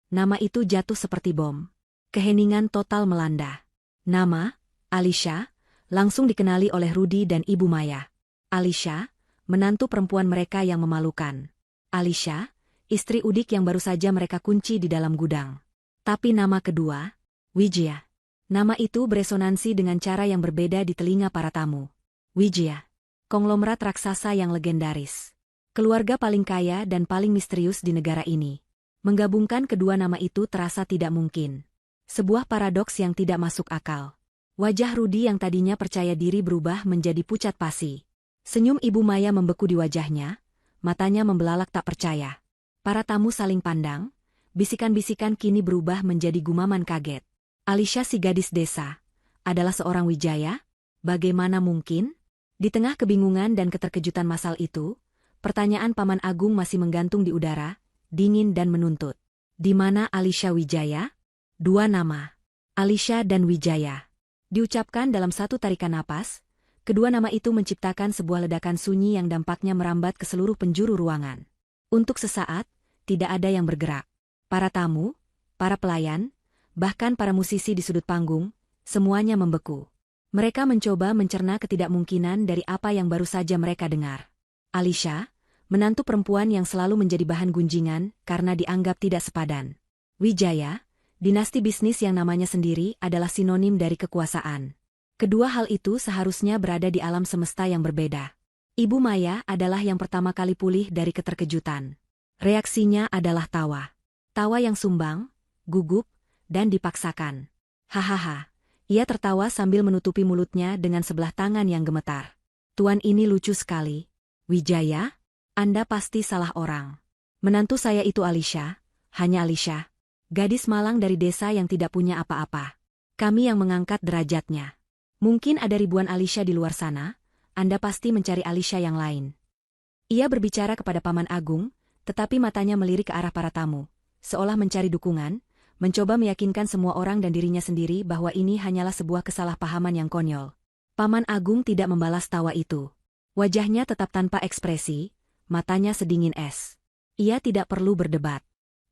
Nama itu jatuh seperti bom. Keheningan total melanda. Nama, Alisha, langsung dikenali oleh Rudy dan Ibu Maya. Alisha, menantu perempuan mereka yang memalukan. Alisha, istri udik yang baru saja mereka kunci di dalam gudang. Tapi nama kedua, Wijaya. Nama itu beresonansi dengan cara yang berbeda di telinga para tamu. Wijaya, konglomerat raksasa yang legendaris. Keluarga paling kaya dan paling misterius di negara ini. Menggabungkan kedua nama itu terasa tidak mungkin. Sebuah paradoks yang tidak masuk akal. Wajah Rudy yang tadinya percaya diri berubah menjadi pucat pasi. Senyum Ibu Maya membeku di wajahnya, matanya membelalak tak percaya. Para tamu saling pandang, bisikan-bisikan kini berubah menjadi gumaman kaget. Alisha si gadis desa, adalah seorang wijaya? Bagaimana mungkin? Di tengah kebingungan dan keterkejutan masal itu, pertanyaan Paman Agung masih menggantung di udara, dingin dan menuntut. Di mana Alisha Wijaya? Dua nama, Alisha dan Wijaya. Diucapkan dalam satu tarikan napas, kedua nama itu menciptakan sebuah ledakan sunyi yang dampaknya merambat ke seluruh penjuru ruangan. Untuk sesaat, tidak ada yang bergerak. Para tamu, para pelayan, bahkan para musisi di sudut panggung, semuanya membeku. Mereka mencoba mencerna ketidakmungkinan dari apa yang baru saja mereka dengar. Alisha, menantu perempuan yang selalu menjadi bahan gunjingan karena dianggap tidak sepadan. Wijaya, dinasti bisnis yang namanya sendiri adalah sinonim dari kekuasaan. Kedua hal itu seharusnya berada di alam semesta yang berbeda. Ibu Maya adalah yang pertama kali pulih dari keterkejutan. Reaksinya adalah tawa. Tawa yang sumbang, gugup, dan dipaksakan. Hahaha, ia tertawa sambil menutupi mulutnya dengan sebelah tangan yang gemetar. Tuan ini lucu sekali. Wijaya? Anda pasti salah orang. Menantu saya itu Alisha, hanya Alisha. Gadis malang dari desa yang tidak punya apa-apa. Kami yang mengangkat derajatnya. Mungkin ada ribuan Alisha di luar sana, Anda pasti mencari Alisha yang lain. Ia berbicara kepada Paman Agung, tetapi matanya melirik ke arah para tamu, seolah mencari dukungan, mencoba meyakinkan semua orang dan dirinya sendiri bahwa ini hanyalah sebuah kesalahpahaman yang konyol. Paman Agung tidak membalas tawa itu. Wajahnya tetap tanpa ekspresi, matanya sedingin es. Ia tidak perlu berdebat.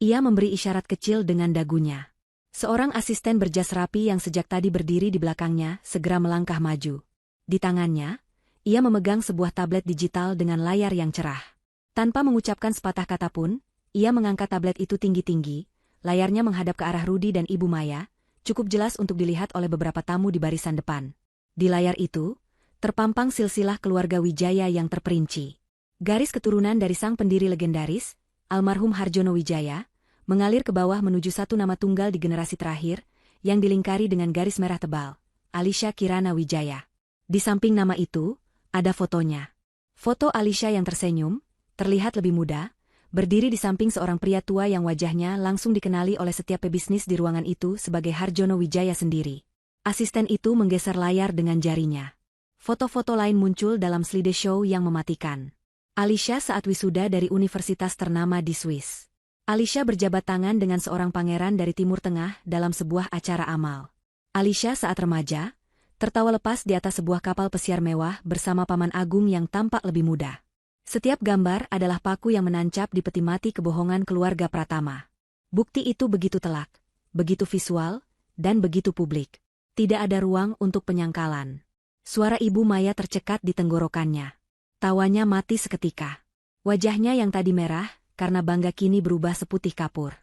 Ia memberi isyarat kecil dengan dagunya. Seorang asisten berjas rapi yang sejak tadi berdiri di belakangnya segera melangkah maju. Di tangannya, ia memegang sebuah tablet digital dengan layar yang cerah. Tanpa mengucapkan sepatah kata pun, ia mengangkat tablet itu tinggi-tinggi, layarnya menghadap ke arah Rudi dan Ibu Maya, cukup jelas untuk dilihat oleh beberapa tamu di barisan depan. Di layar itu, terpampang silsilah keluarga Wijaya yang terperinci. Garis keturunan dari sang pendiri legendaris, almarhum Harjono Wijaya, mengalir ke bawah menuju satu nama tunggal di generasi terakhir, yang dilingkari dengan garis merah tebal, Alisha Kirana Wijaya. Di samping nama itu, ada fotonya. Foto Alisha yang tersenyum, terlihat lebih muda, berdiri di samping seorang pria tua yang wajahnya langsung dikenali oleh setiap pebisnis di ruangan itu sebagai Harjono Wijaya sendiri. Asisten itu menggeser layar dengan jarinya. Foto-foto lain muncul dalam slideshow yang mematikan. Alisha saat wisuda dari universitas ternama di Swiss. Alisha berjabat tangan dengan seorang pangeran dari Timur Tengah dalam sebuah acara amal. Alisha saat remaja, tertawa lepas di atas sebuah kapal pesiar mewah bersama Paman Agung yang tampak lebih muda. Setiap gambar adalah paku yang menancap di peti mati kebohongan keluarga Pratama. Bukti itu begitu telak, begitu visual, dan begitu publik. Tidak ada ruang untuk penyangkalan. Suara Ibu Maya tercekat di tenggorokannya. Tawanya mati seketika. Wajahnya yang tadi merah, karena bangga kini berubah seputih kapur.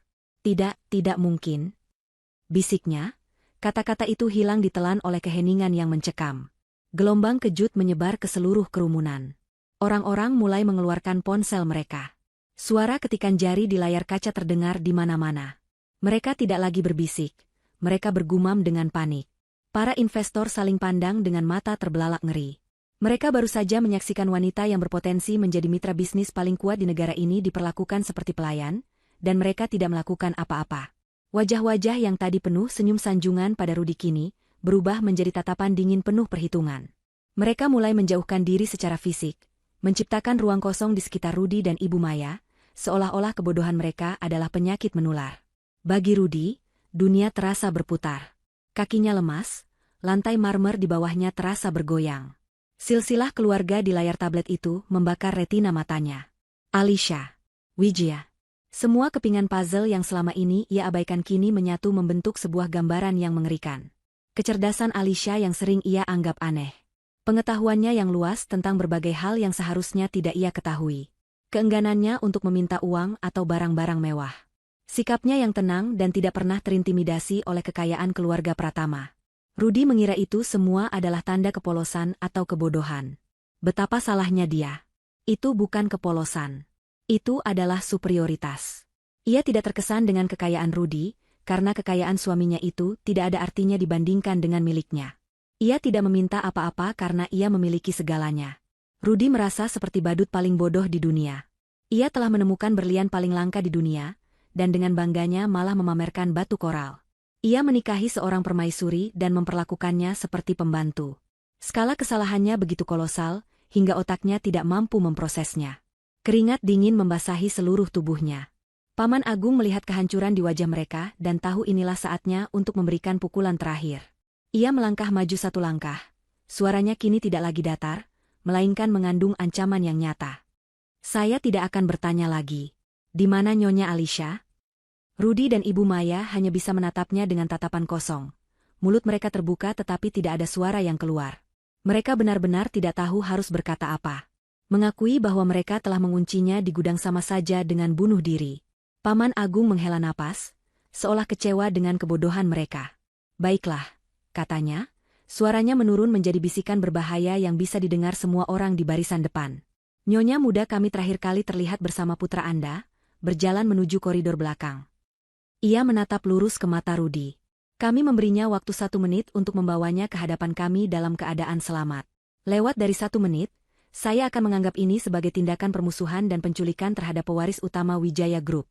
Tidak mungkin. Bisiknya, kata-kata itu hilang ditelan oleh keheningan yang mencekam. Gelombang kejut menyebar ke seluruh kerumunan. Orang-orang mulai mengeluarkan ponsel mereka. Suara ketikan jari di layar kaca terdengar di mana-mana. Mereka tidak lagi berbisik, mereka bergumam dengan panik. Para investor saling pandang dengan mata terbelalak ngeri. Mereka baru saja menyaksikan wanita yang berpotensi menjadi mitra bisnis paling kuat di negara ini diperlakukan seperti pelayan, dan mereka tidak melakukan apa-apa. Wajah-wajah yang tadi penuh senyum sanjungan pada Rudi kini, berubah menjadi tatapan dingin penuh perhitungan. Mereka mulai menjauhkan diri secara fisik, menciptakan ruang kosong di sekitar Rudi dan Ibu Maya, seolah-olah kebodohan mereka adalah penyakit menular. Bagi Rudi, dunia terasa berputar. Kakinya lemas, lantai marmer di bawahnya terasa bergoyang. Silsilah keluarga di layar tablet itu membakar retina matanya. Alisha, Wijaya. Semua kepingan puzzle yang selama ini ia abaikan kini menyatu membentuk sebuah gambaran yang mengerikan. Kecerdasan Alisha yang sering ia anggap aneh. Pengetahuannya yang luas tentang berbagai hal yang seharusnya tidak ia ketahui. Keengganannya untuk meminta uang atau barang-barang mewah. Sikapnya yang tenang dan tidak pernah terintimidasi oleh kekayaan keluarga Pratama. Rudi mengira itu semua adalah tanda kepolosan atau kebodohan. Betapa salahnya dia. Itu bukan kepolosan. Itu adalah superioritas. Ia tidak terkesan dengan kekayaan Rudi, karena kekayaan suaminya itu tidak ada artinya dibandingkan dengan miliknya. Ia tidak meminta apa-apa karena ia memiliki segalanya. Rudi merasa seperti badut paling bodoh di dunia. Ia telah menemukan berlian paling langka di dunia, dan dengan bangganya malah memamerkan batu koral. Ia menikahi seorang permaisuri dan memperlakukannya seperti pembantu. Skala kesalahannya begitu kolosal, hingga otaknya tidak mampu memprosesnya. Keringat dingin membasahi seluruh tubuhnya. Paman Agung melihat kehancuran di wajah mereka dan tahu inilah saatnya untuk memberikan pukulan terakhir. Ia melangkah maju satu langkah. Suaranya kini tidak lagi datar, melainkan mengandung ancaman yang nyata. Saya tidak akan bertanya lagi. Di mana Nyonya Alisha? Rudy dan Ibu Maya hanya bisa menatapnya dengan tatapan kosong. Mulut mereka terbuka tetapi tidak ada suara yang keluar. Mereka benar-benar tidak tahu harus berkata apa. Mengakui bahwa mereka telah menguncinya di gudang sama saja dengan bunuh diri. Paman Agung menghela napas, seolah kecewa dengan kebodohan mereka. Baiklah, katanya, suaranya menurun menjadi bisikan berbahaya yang bisa didengar semua orang di barisan depan. Nyonya muda kami terakhir kali terlihat bersama putra Anda, berjalan menuju koridor belakang. Ia menatap lurus ke mata Rudy. Kami memberinya waktu 1 menit untuk membawanya ke hadapan kami dalam keadaan selamat. Lewat dari 1 menit, saya akan menganggap ini sebagai tindakan permusuhan dan penculikan terhadap pewaris utama Wijaya Group.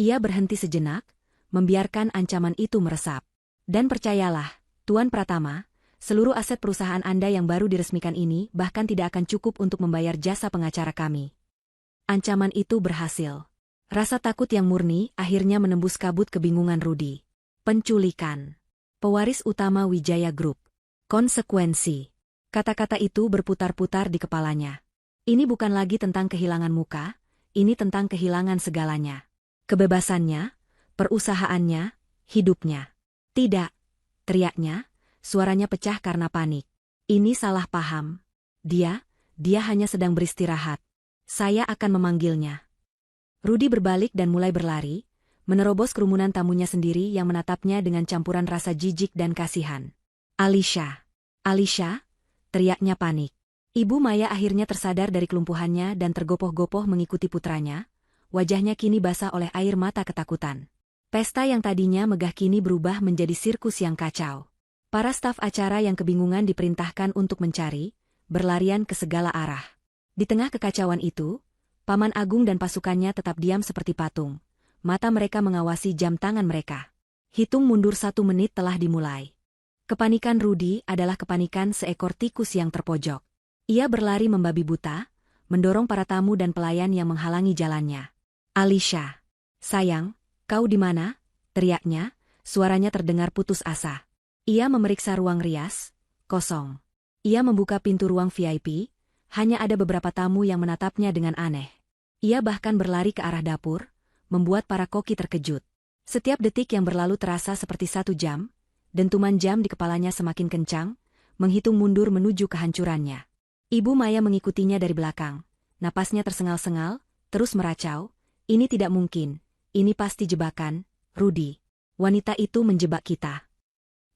Ia berhenti sejenak, membiarkan ancaman itu meresap. Dan percayalah, Tuan Pratama, seluruh aset perusahaan Anda yang baru diresmikan ini bahkan tidak akan cukup untuk membayar jasa pengacara kami. Ancaman itu berhasil. Rasa takut yang murni akhirnya menembus kabut kebingungan Rudy. Penculikan. Pewaris utama Wijaya Group. Konsekuensi. Kata-kata itu berputar-putar di kepalanya. Ini bukan lagi tentang kehilangan muka, ini tentang kehilangan segalanya. Kebebasannya, perusahaannya, hidupnya. Tidak, teriaknya, suaranya pecah karena panik. Ini salah paham. Dia hanya sedang beristirahat. Saya akan memanggilnya. Rudy berbalik dan mulai berlari, menerobos kerumunan tamunya sendiri yang menatapnya dengan campuran rasa jijik dan kasihan. Alisha! Alisha! Teriaknya panik. Ibu Maya akhirnya tersadar dari kelumpuhannya dan tergopoh-gopoh mengikuti putranya, wajahnya kini basah oleh air mata ketakutan. Pesta yang tadinya megah kini berubah menjadi sirkus yang kacau. Para staf acara yang kebingungan diperintahkan untuk mencari, berlarian ke segala arah. Di tengah kekacauan itu, Paman Agung dan pasukannya tetap diam seperti patung. Mata mereka mengawasi jam tangan mereka. Hitung mundur 1 menit telah dimulai. Kepanikan Rudy adalah kepanikan seekor tikus yang terpojok. Ia berlari membabi buta, mendorong para tamu dan pelayan yang menghalangi jalannya. Alisha! Sayang, kau di mana? Teriaknya, suaranya terdengar putus asa. Ia memeriksa ruang rias, kosong. Ia membuka pintu ruang VIP, hanya ada beberapa tamu yang menatapnya dengan aneh. Ia bahkan berlari ke arah dapur, membuat para koki terkejut. Setiap detik yang berlalu terasa seperti 1 jam, dentuman jam di kepalanya semakin kencang, menghitung mundur menuju kehancurannya. Ibu Maya mengikutinya dari belakang, napasnya tersengal-sengal, terus meracau, ini tidak mungkin, ini pasti jebakan, Rudy. Wanita itu menjebak kita.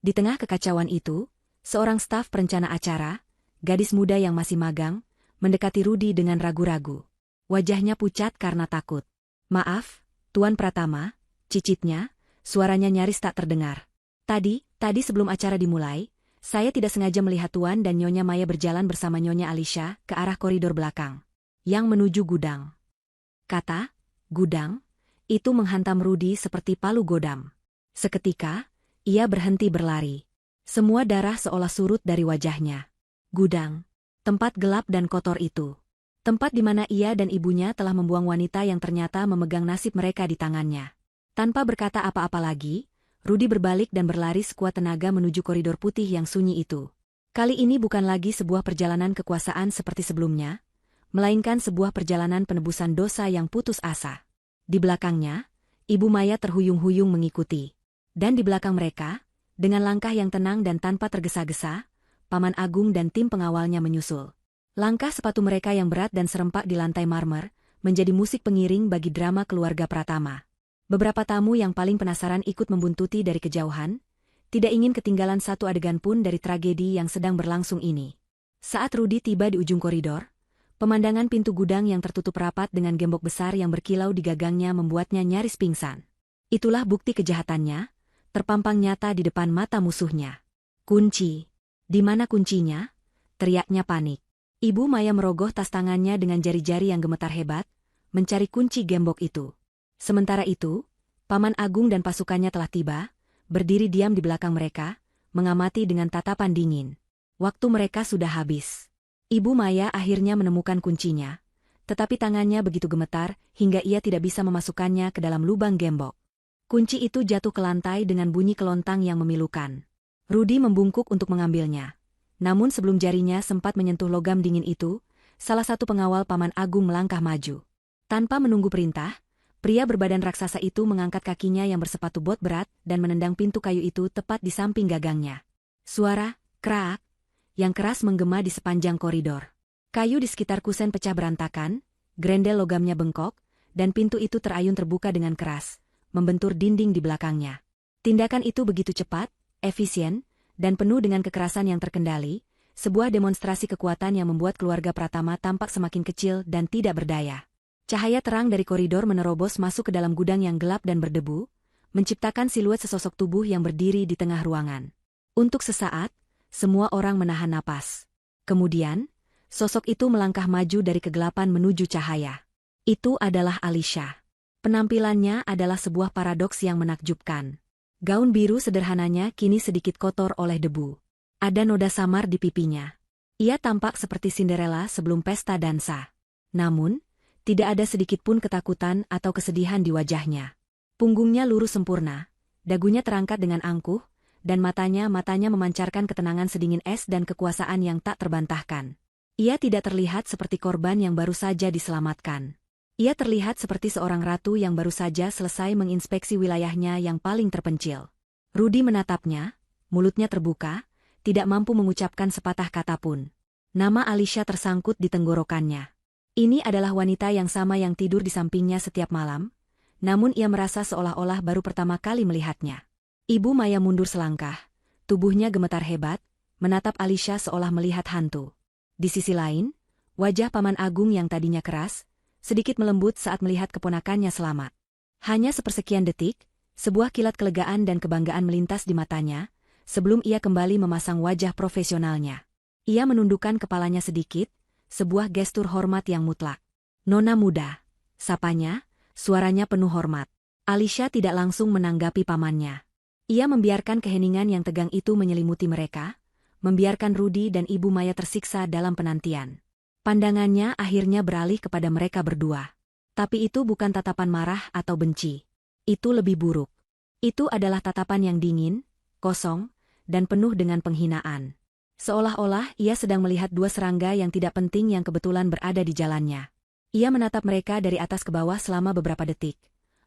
Di tengah kekacauan itu, seorang staf perencana acara, gadis muda yang masih magang, mendekati Rudy dengan ragu-ragu. Wajahnya pucat karena takut. Maaf, Tuan Pratama, cicitnya, suaranya nyaris tak terdengar. Tadi sebelum acara dimulai, saya tidak sengaja melihat Tuan dan Nyonya Maya berjalan bersama Nyonya Alisha ke arah koridor belakang, yang menuju gudang. Kata, gudang, itu menghantam Rudy seperti palu godam. Seketika, ia berhenti berlari. Semua darah seolah surut dari wajahnya. Gudang, tempat gelap dan kotor itu. Tempat di mana ia dan ibunya telah membuang wanita yang ternyata memegang nasib mereka di tangannya. Tanpa berkata apa-apa lagi, Rudy berbalik dan berlari sekuat tenaga menuju koridor putih yang sunyi itu. Kali ini bukan lagi sebuah perjalanan kekuasaan seperti sebelumnya, melainkan sebuah perjalanan penebusan dosa yang putus asa. Di belakangnya, Ibu Maya terhuyung-huyung mengikuti. Dan di belakang mereka, dengan langkah yang tenang dan tanpa tergesa-gesa, Paman Agung dan tim pengawalnya menyusul. Langkah sepatu mereka yang berat dan serempak di lantai marmer, menjadi musik pengiring bagi drama keluarga Pratama. Beberapa tamu yang paling penasaran ikut membuntuti dari kejauhan, tidak ingin ketinggalan satu adegan pun dari tragedi yang sedang berlangsung ini. Saat Rudy tiba di ujung koridor, pemandangan pintu gudang yang tertutup rapat dengan gembok besar yang berkilau di gagangnya membuatnya nyaris pingsan. Itulah bukti kejahatannya, terpampang nyata di depan mata musuhnya. Kunci. Di mana kuncinya? Teriaknya panik. Ibu Maya merogoh tas tangannya dengan jari-jari yang gemetar hebat, mencari kunci gembok itu. Sementara itu, Paman Agung dan pasukannya telah tiba, berdiri diam di belakang mereka, mengamati dengan tatapan dingin. Waktu mereka sudah habis. Ibu Maya akhirnya menemukan kuncinya, tetapi tangannya begitu gemetar hingga ia tidak bisa memasukkannya ke dalam lubang gembok. Kunci itu jatuh ke lantai dengan bunyi kelontang yang memilukan. Rudi membungkuk untuk mengambilnya. Namun sebelum jarinya sempat menyentuh logam dingin itu, salah satu pengawal Paman Agung melangkah maju. Tanpa menunggu perintah, pria berbadan raksasa itu mengangkat kakinya yang bersepatu bot berat dan menendang pintu kayu itu tepat di samping gagangnya. Suara, krak, yang keras menggema di sepanjang koridor. Kayu di sekitar kusen pecah berantakan, grendel logamnya bengkok, dan pintu itu terayun terbuka dengan keras, membentur dinding di belakangnya. Tindakan itu begitu cepat, efisien, dan penuh dengan kekerasan yang terkendali, sebuah demonstrasi kekuatan yang membuat keluarga Pratama tampak semakin kecil dan tidak berdaya. Cahaya terang dari koridor menerobos masuk ke dalam gudang yang gelap dan berdebu, menciptakan siluet sesosok tubuh yang berdiri di tengah ruangan. Untuk sesaat, semua orang menahan napas. Kemudian, sosok itu melangkah maju dari kegelapan menuju cahaya. Itu adalah Alisha. Penampilannya adalah sebuah paradoks yang menakjubkan. Gaun biru sederhananya kini sedikit kotor oleh debu. Ada noda samar di pipinya. Ia tampak seperti Cinderella sebelum pesta dansa. Namun, tidak ada sedikit pun ketakutan atau kesedihan di wajahnya. Punggungnya lurus sempurna, dagunya terangkat dengan angkuh, dan matanya memancarkan ketenangan sedingin es dan kekuasaan yang tak terbantahkan. Ia tidak terlihat seperti korban yang baru saja diselamatkan. Ia terlihat seperti seorang ratu yang baru saja selesai menginspeksi wilayahnya yang paling terpencil. Rudi menatapnya, mulutnya terbuka, tidak mampu mengucapkan sepatah kata pun. Nama Alisha tersangkut di tenggorokannya. Ini adalah wanita yang sama yang tidur di sampingnya setiap malam, namun ia merasa seolah-olah baru pertama kali melihatnya. Ibu Maya mundur selangkah, tubuhnya gemetar hebat, menatap Alisha seolah melihat hantu. Di sisi lain, wajah Paman Agung yang tadinya keras, sedikit melembut saat melihat keponakannya selamat. Hanya sepersekian detik, sebuah kilat kelegaan dan kebanggaan melintas di matanya, sebelum ia kembali memasang wajah profesionalnya. Ia menundukkan kepalanya sedikit, sebuah gestur hormat yang mutlak. Nona muda, sapanya, suaranya penuh hormat. Alisha tidak langsung menanggapi pamannya. Ia membiarkan keheningan yang tegang itu menyelimuti mereka, membiarkan Rudi dan Ibu Maya tersiksa dalam penantian. Pandangannya akhirnya beralih kepada mereka berdua. Tapi itu bukan tatapan marah atau benci. Itu lebih buruk. Itu adalah tatapan yang dingin, kosong, dan penuh dengan penghinaan. Seolah-olah ia sedang melihat dua serangga yang tidak penting yang kebetulan berada di jalannya. Ia menatap mereka dari atas ke bawah selama beberapa detik,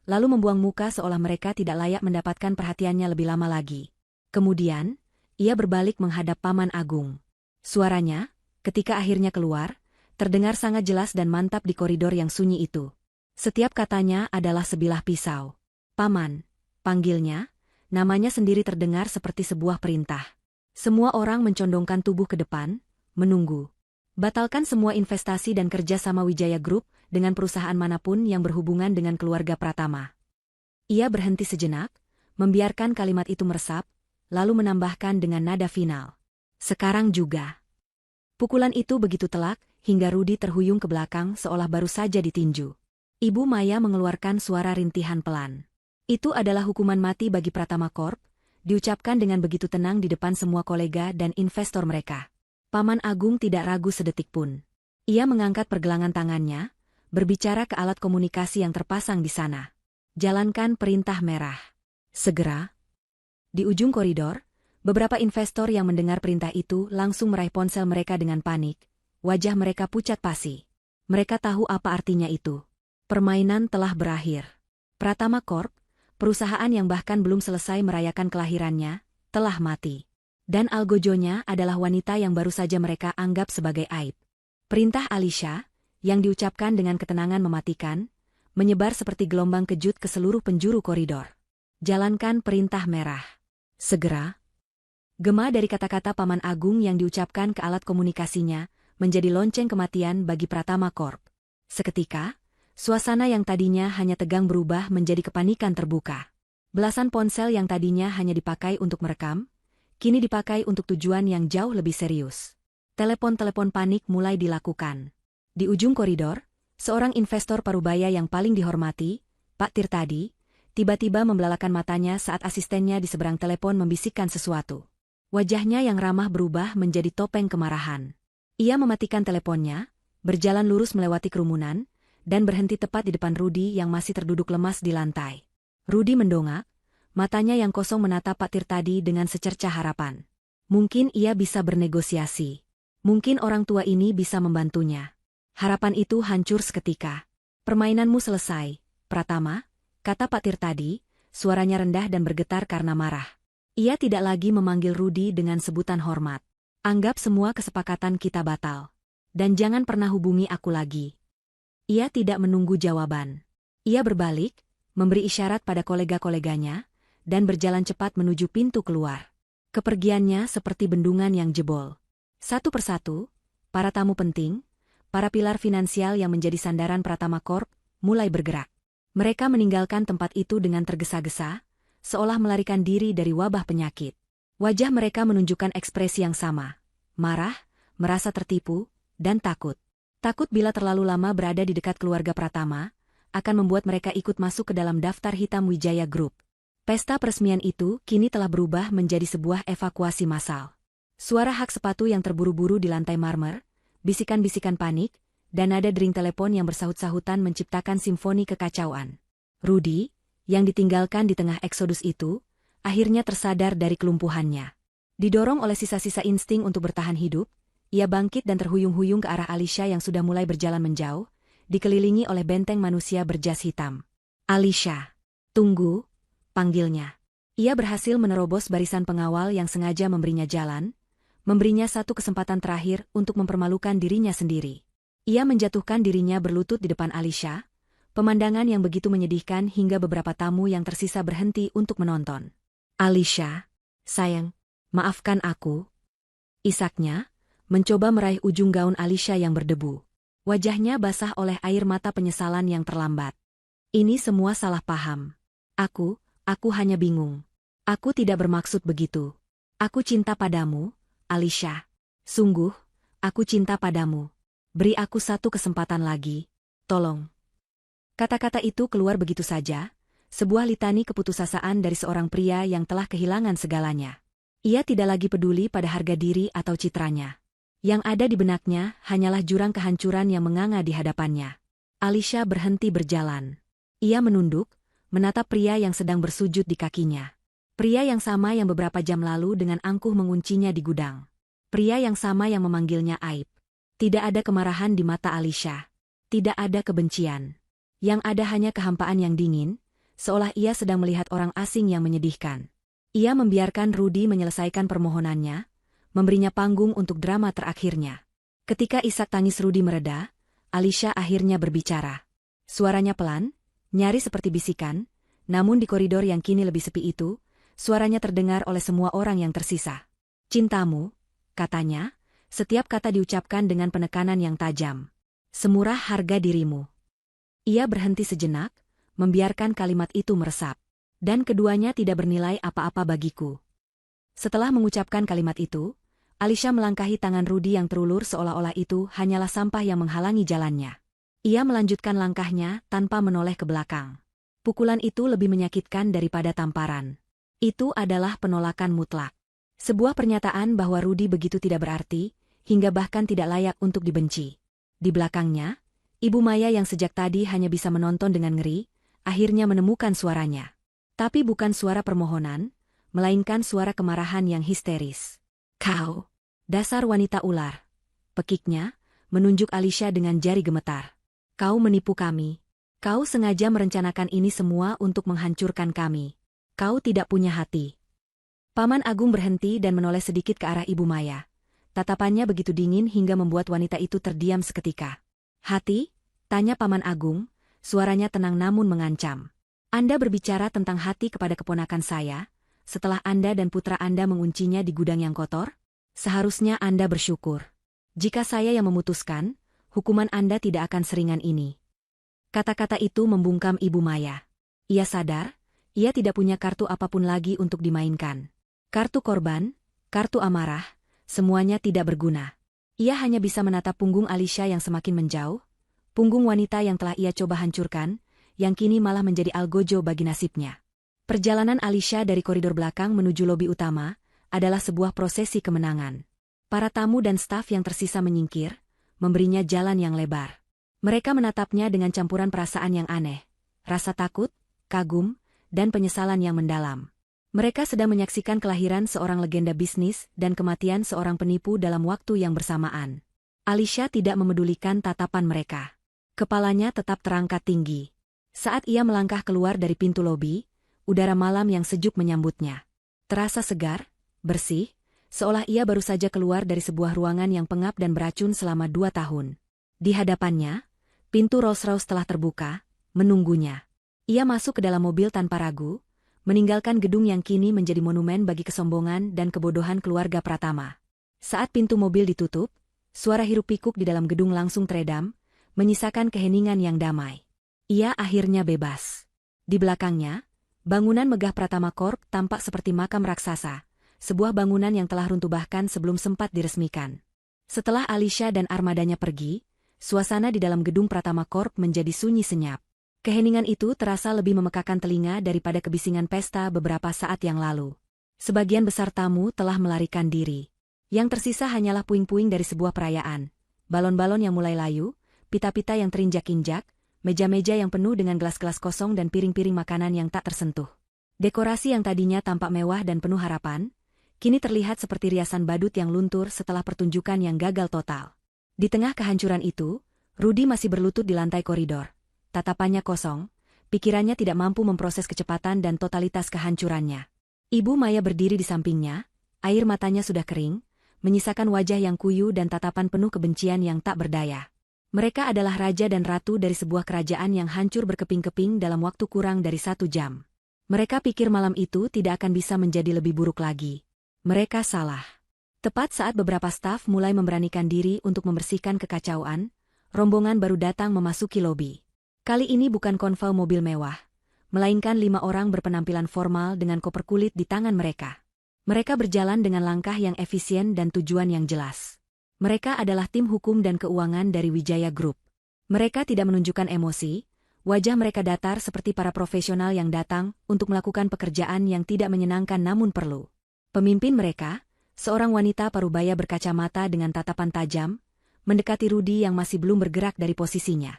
lalu membuang muka seolah mereka tidak layak mendapatkan perhatiannya lebih lama lagi. Kemudian, ia berbalik menghadap Paman Agung. Suaranya, ketika akhirnya keluar, terdengar sangat jelas dan mantap di koridor yang sunyi itu. Setiap katanya adalah sebilah pisau. Paman, panggilnya, namanya sendiri terdengar seperti sebuah perintah. Semua orang mencondongkan tubuh ke depan, menunggu. Batalkan semua investasi dan kerja sama Wijaya Group dengan perusahaan manapun yang berhubungan dengan keluarga Pratama. Ia berhenti sejenak, membiarkan kalimat itu meresap, lalu menambahkan dengan nada final. Sekarang juga. Pukulan itu begitu telak, hingga Rudi terhuyung ke belakang seolah baru saja ditinju. Ibu Maya mengeluarkan suara rintihan pelan. Itu adalah hukuman mati bagi Pratama Corp, diucapkan dengan begitu tenang di depan semua kolega dan investor mereka. Paman Agung tidak ragu sedetik pun. Ia mengangkat pergelangan tangannya, berbicara ke alat komunikasi yang terpasang di sana. Jalankan perintah merah. Segera. Di ujung koridor, beberapa investor yang mendengar perintah itu langsung meraih ponsel mereka dengan panik. Wajah mereka pucat pasi. Mereka tahu apa artinya itu. Permainan telah berakhir. Pratama Corp, perusahaan yang bahkan belum selesai merayakan kelahirannya, telah mati. Dan algojonya adalah wanita yang baru saja mereka anggap sebagai aib. Perintah Alisha, yang diucapkan dengan ketenangan mematikan, menyebar seperti gelombang kejut ke seluruh penjuru koridor. Jalankan perintah merah. Segera. Gema dari kata-kata Paman Agung yang diucapkan ke alat komunikasinya, menjadi lonceng kematian bagi Pratama Corp. Seketika, suasana yang tadinya hanya tegang berubah menjadi kepanikan terbuka. Belasan ponsel yang tadinya hanya dipakai untuk merekam, kini dipakai untuk tujuan yang jauh lebih serius. Telepon-telepon panik mulai dilakukan. Di ujung koridor, Seorang investor parubaya yang paling dihormati, Pak Tirtadi, tiba-tiba membelalakan matanya saat asistennya di seberang telepon membisikkan sesuatu. Wajahnya yang ramah berubah menjadi topeng kemarahan. Ia mematikan teleponnya, berjalan lurus melewati kerumunan, dan berhenti tepat di depan Rudi yang masih terduduk lemas di lantai. Rudi mendongak, matanya yang kosong menatap Pak Tirtadi dengan secercah harapan. Mungkin ia bisa bernegosiasi. Mungkin orang tua ini bisa membantunya. Harapan itu hancur seketika. Permainanmu selesai, Pratama, kata Pak Tirtadi, suaranya rendah dan bergetar karena marah. Ia tidak lagi memanggil Rudi dengan sebutan hormat. Anggap semua kesepakatan kita batal. Dan jangan pernah hubungi aku lagi. Ia tidak menunggu jawaban. Ia berbalik, memberi isyarat pada kolega-koleganya, dan berjalan cepat menuju pintu keluar. Kepergiannya seperti bendungan yang jebol. Satu persatu, para tamu penting, para pilar finansial yang menjadi sandaran Pratama Corp, mulai bergerak. Mereka meninggalkan tempat itu dengan tergesa-gesa, seolah melarikan diri dari wabah penyakit. Wajah mereka menunjukkan ekspresi yang sama, marah, merasa tertipu, dan takut. Takut bila terlalu lama berada di dekat keluarga Pratama, akan membuat mereka ikut masuk ke dalam daftar hitam Wijaya Group. Pesta peresmian itu kini telah berubah menjadi sebuah evakuasi massal. Suara hak sepatu yang terburu-buru di lantai marmer, bisikan-bisikan panik, dan nada dering telepon yang bersahut-sahutan menciptakan simfoni kekacauan. Rudi, yang ditinggalkan di tengah eksodus itu, akhirnya tersadar dari kelumpuhannya. Didorong oleh sisa-sisa insting untuk bertahan hidup, ia bangkit dan terhuyung-huyung ke arah Alisha yang sudah mulai berjalan menjauh, dikelilingi oleh benteng manusia berjas hitam. Alisha, tunggu, panggilnya. Ia berhasil menerobos barisan pengawal yang sengaja memberinya jalan, memberinya satu kesempatan terakhir untuk mempermalukan dirinya sendiri. Ia menjatuhkan dirinya berlutut di depan Alisha, pemandangan yang begitu menyedihkan hingga beberapa tamu yang tersisa berhenti untuk menonton. Alisha, sayang, maafkan aku. Isaknya, mencoba meraih ujung gaun Alisha yang berdebu. Wajahnya basah oleh air mata penyesalan yang terlambat. Ini semua salah paham. Aku hanya bingung. Aku tidak bermaksud begitu. Aku cinta padamu, Alisha. Sungguh, aku cinta padamu. Beri aku satu kesempatan lagi. Tolong. Kata-kata itu keluar begitu saja, sebuah litani keputusasaan dari seorang pria yang telah kehilangan segalanya. Ia tidak lagi peduli pada harga diri atau citranya. Yang ada di benaknya hanyalah jurang kehancuran yang menganga di hadapannya. Alisha berhenti berjalan. Ia menunduk, menatap pria yang sedang bersujud di kakinya. Pria yang sama yang beberapa jam lalu dengan angkuh menguncinya di gudang. Pria yang sama yang memanggilnya aib. Tidak ada kemarahan di mata Alisha. Tidak ada kebencian. Yang ada hanya kehampaan yang dingin, seolah ia sedang melihat orang asing yang menyedihkan. Ia membiarkan Rudi menyelesaikan permohonannya, memberinya panggung untuk drama terakhirnya. Ketika isak tangis Rudi mereda, Alisha akhirnya berbicara. Suaranya pelan, nyaris seperti bisikan, namun di koridor yang kini lebih sepi itu, suaranya terdengar oleh semua orang yang tersisa. Cintamu, katanya, setiap kata diucapkan dengan penekanan yang tajam. Semurah harga dirimu. Ia berhenti sejenak, membiarkan kalimat itu meresap. Dan keduanya tidak bernilai apa-apa bagiku. Setelah mengucapkan kalimat itu, Alisha melangkahi tangan Rudi yang terulur seolah-olah itu hanyalah sampah yang menghalangi jalannya. Ia melanjutkan langkahnya tanpa menoleh ke belakang. Pukulan itu lebih menyakitkan daripada tamparan. Itu adalah penolakan mutlak. Sebuah pernyataan bahwa Rudi begitu tidak berarti, hingga bahkan tidak layak untuk dibenci. Di belakangnya, Ibu Maya yang sejak tadi hanya bisa menonton dengan ngeri, akhirnya menemukan suaranya. Tapi bukan suara permohonan, melainkan suara kemarahan yang histeris. Kau, dasar wanita ular. Pekiknya, menunjuk Alisha dengan jari gemetar. Kau menipu kami. Kau sengaja merencanakan ini semua untuk menghancurkan kami. Kau tidak punya hati. Paman Agung berhenti dan menoleh sedikit ke arah Ibu Maya. Tatapannya begitu dingin hingga membuat wanita itu terdiam seketika. Hati? Tanya Paman Agung, suaranya tenang namun mengancam. Anda berbicara tentang hati kepada keponakan saya, setelah Anda dan putra Anda menguncinya di gudang yang kotor? Seharusnya Anda bersyukur. Jika saya yang memutuskan, hukuman Anda tidak akan seringan ini. Kata-kata itu membungkam Ibu Maya. Ia sadar, ia tidak punya kartu apapun lagi untuk dimainkan. Kartu korban, kartu amarah, semuanya tidak berguna. Ia hanya bisa menatap punggung Alisha yang semakin menjauh, punggung wanita yang telah ia coba hancurkan, yang kini malah menjadi algojo bagi nasibnya. Perjalanan Alisha dari koridor belakang menuju lobi utama adalah sebuah prosesi kemenangan. Para tamu dan staf yang tersisa menyingkir, memberinya jalan yang lebar. Mereka menatapnya dengan campuran perasaan yang aneh, rasa takut, kagum, dan penyesalan yang mendalam. Mereka sedang menyaksikan kelahiran seorang legenda bisnis dan kematian seorang penipu dalam waktu yang bersamaan. Alisha tidak memedulikan tatapan mereka. Kepalanya tetap terangkat tinggi. Saat ia melangkah keluar dari pintu lobi, udara malam yang sejuk menyambutnya. Terasa segar, bersih, seolah ia baru saja keluar dari sebuah ruangan yang pengap dan beracun selama 2 tahun. Di hadapannya, pintu Rolls-Royce telah terbuka, menunggunya. Ia masuk ke dalam mobil tanpa ragu, meninggalkan gedung yang kini menjadi monumen bagi kesombongan dan kebodohan keluarga Pratama. Saat pintu mobil ditutup, suara hiruk-pikuk di dalam gedung langsung teredam, menyisakan keheningan yang damai. Ia akhirnya bebas. Di belakangnya, bangunan megah Pratama Corp tampak seperti makam raksasa, sebuah bangunan yang telah runtuh bahkan sebelum sempat diresmikan. Setelah Alisha dan armadanya pergi, suasana di dalam gedung Pratama Corp menjadi sunyi senyap. Keheningan itu terasa lebih memekakan telinga daripada kebisingan pesta beberapa saat yang lalu. Sebagian besar tamu telah melarikan diri. Yang tersisa hanyalah puing-puing dari sebuah perayaan, balon-balon yang mulai layu, pita-pita yang terinjak-injak, meja-meja yang penuh dengan gelas-gelas kosong dan piring-piring makanan yang tak tersentuh. Dekorasi yang tadinya tampak mewah dan penuh harapan, kini terlihat seperti riasan badut yang luntur setelah pertunjukan yang gagal total. Di tengah kehancuran itu, Rudy masih berlutut di lantai koridor. Tatapannya kosong, pikirannya tidak mampu memproses kecepatan dan totalitas kehancurannya. Ibu Maya berdiri di sampingnya, air matanya sudah kering, menyisakan wajah yang kuyu dan tatapan penuh kebencian yang tak berdaya. Mereka adalah raja dan ratu dari sebuah kerajaan yang hancur berkeping-keping dalam waktu kurang dari 1 jam. Mereka pikir malam itu tidak akan bisa menjadi lebih buruk lagi. Mereka salah. Tepat saat beberapa staf mulai memberanikan diri untuk membersihkan kekacauan, rombongan baru datang memasuki lobi. Kali ini bukan konvoi mobil mewah, melainkan 5 orang berpenampilan formal dengan koper kulit di tangan mereka. Mereka berjalan dengan langkah yang efisien dan tujuan yang jelas. Mereka adalah tim hukum dan keuangan dari Wijaya Group. Mereka tidak menunjukkan emosi, wajah mereka datar seperti para profesional yang datang untuk melakukan pekerjaan yang tidak menyenangkan namun perlu. Pemimpin mereka, seorang wanita parubaya berkacamata dengan tatapan tajam, mendekati Rudy yang masih belum bergerak dari posisinya.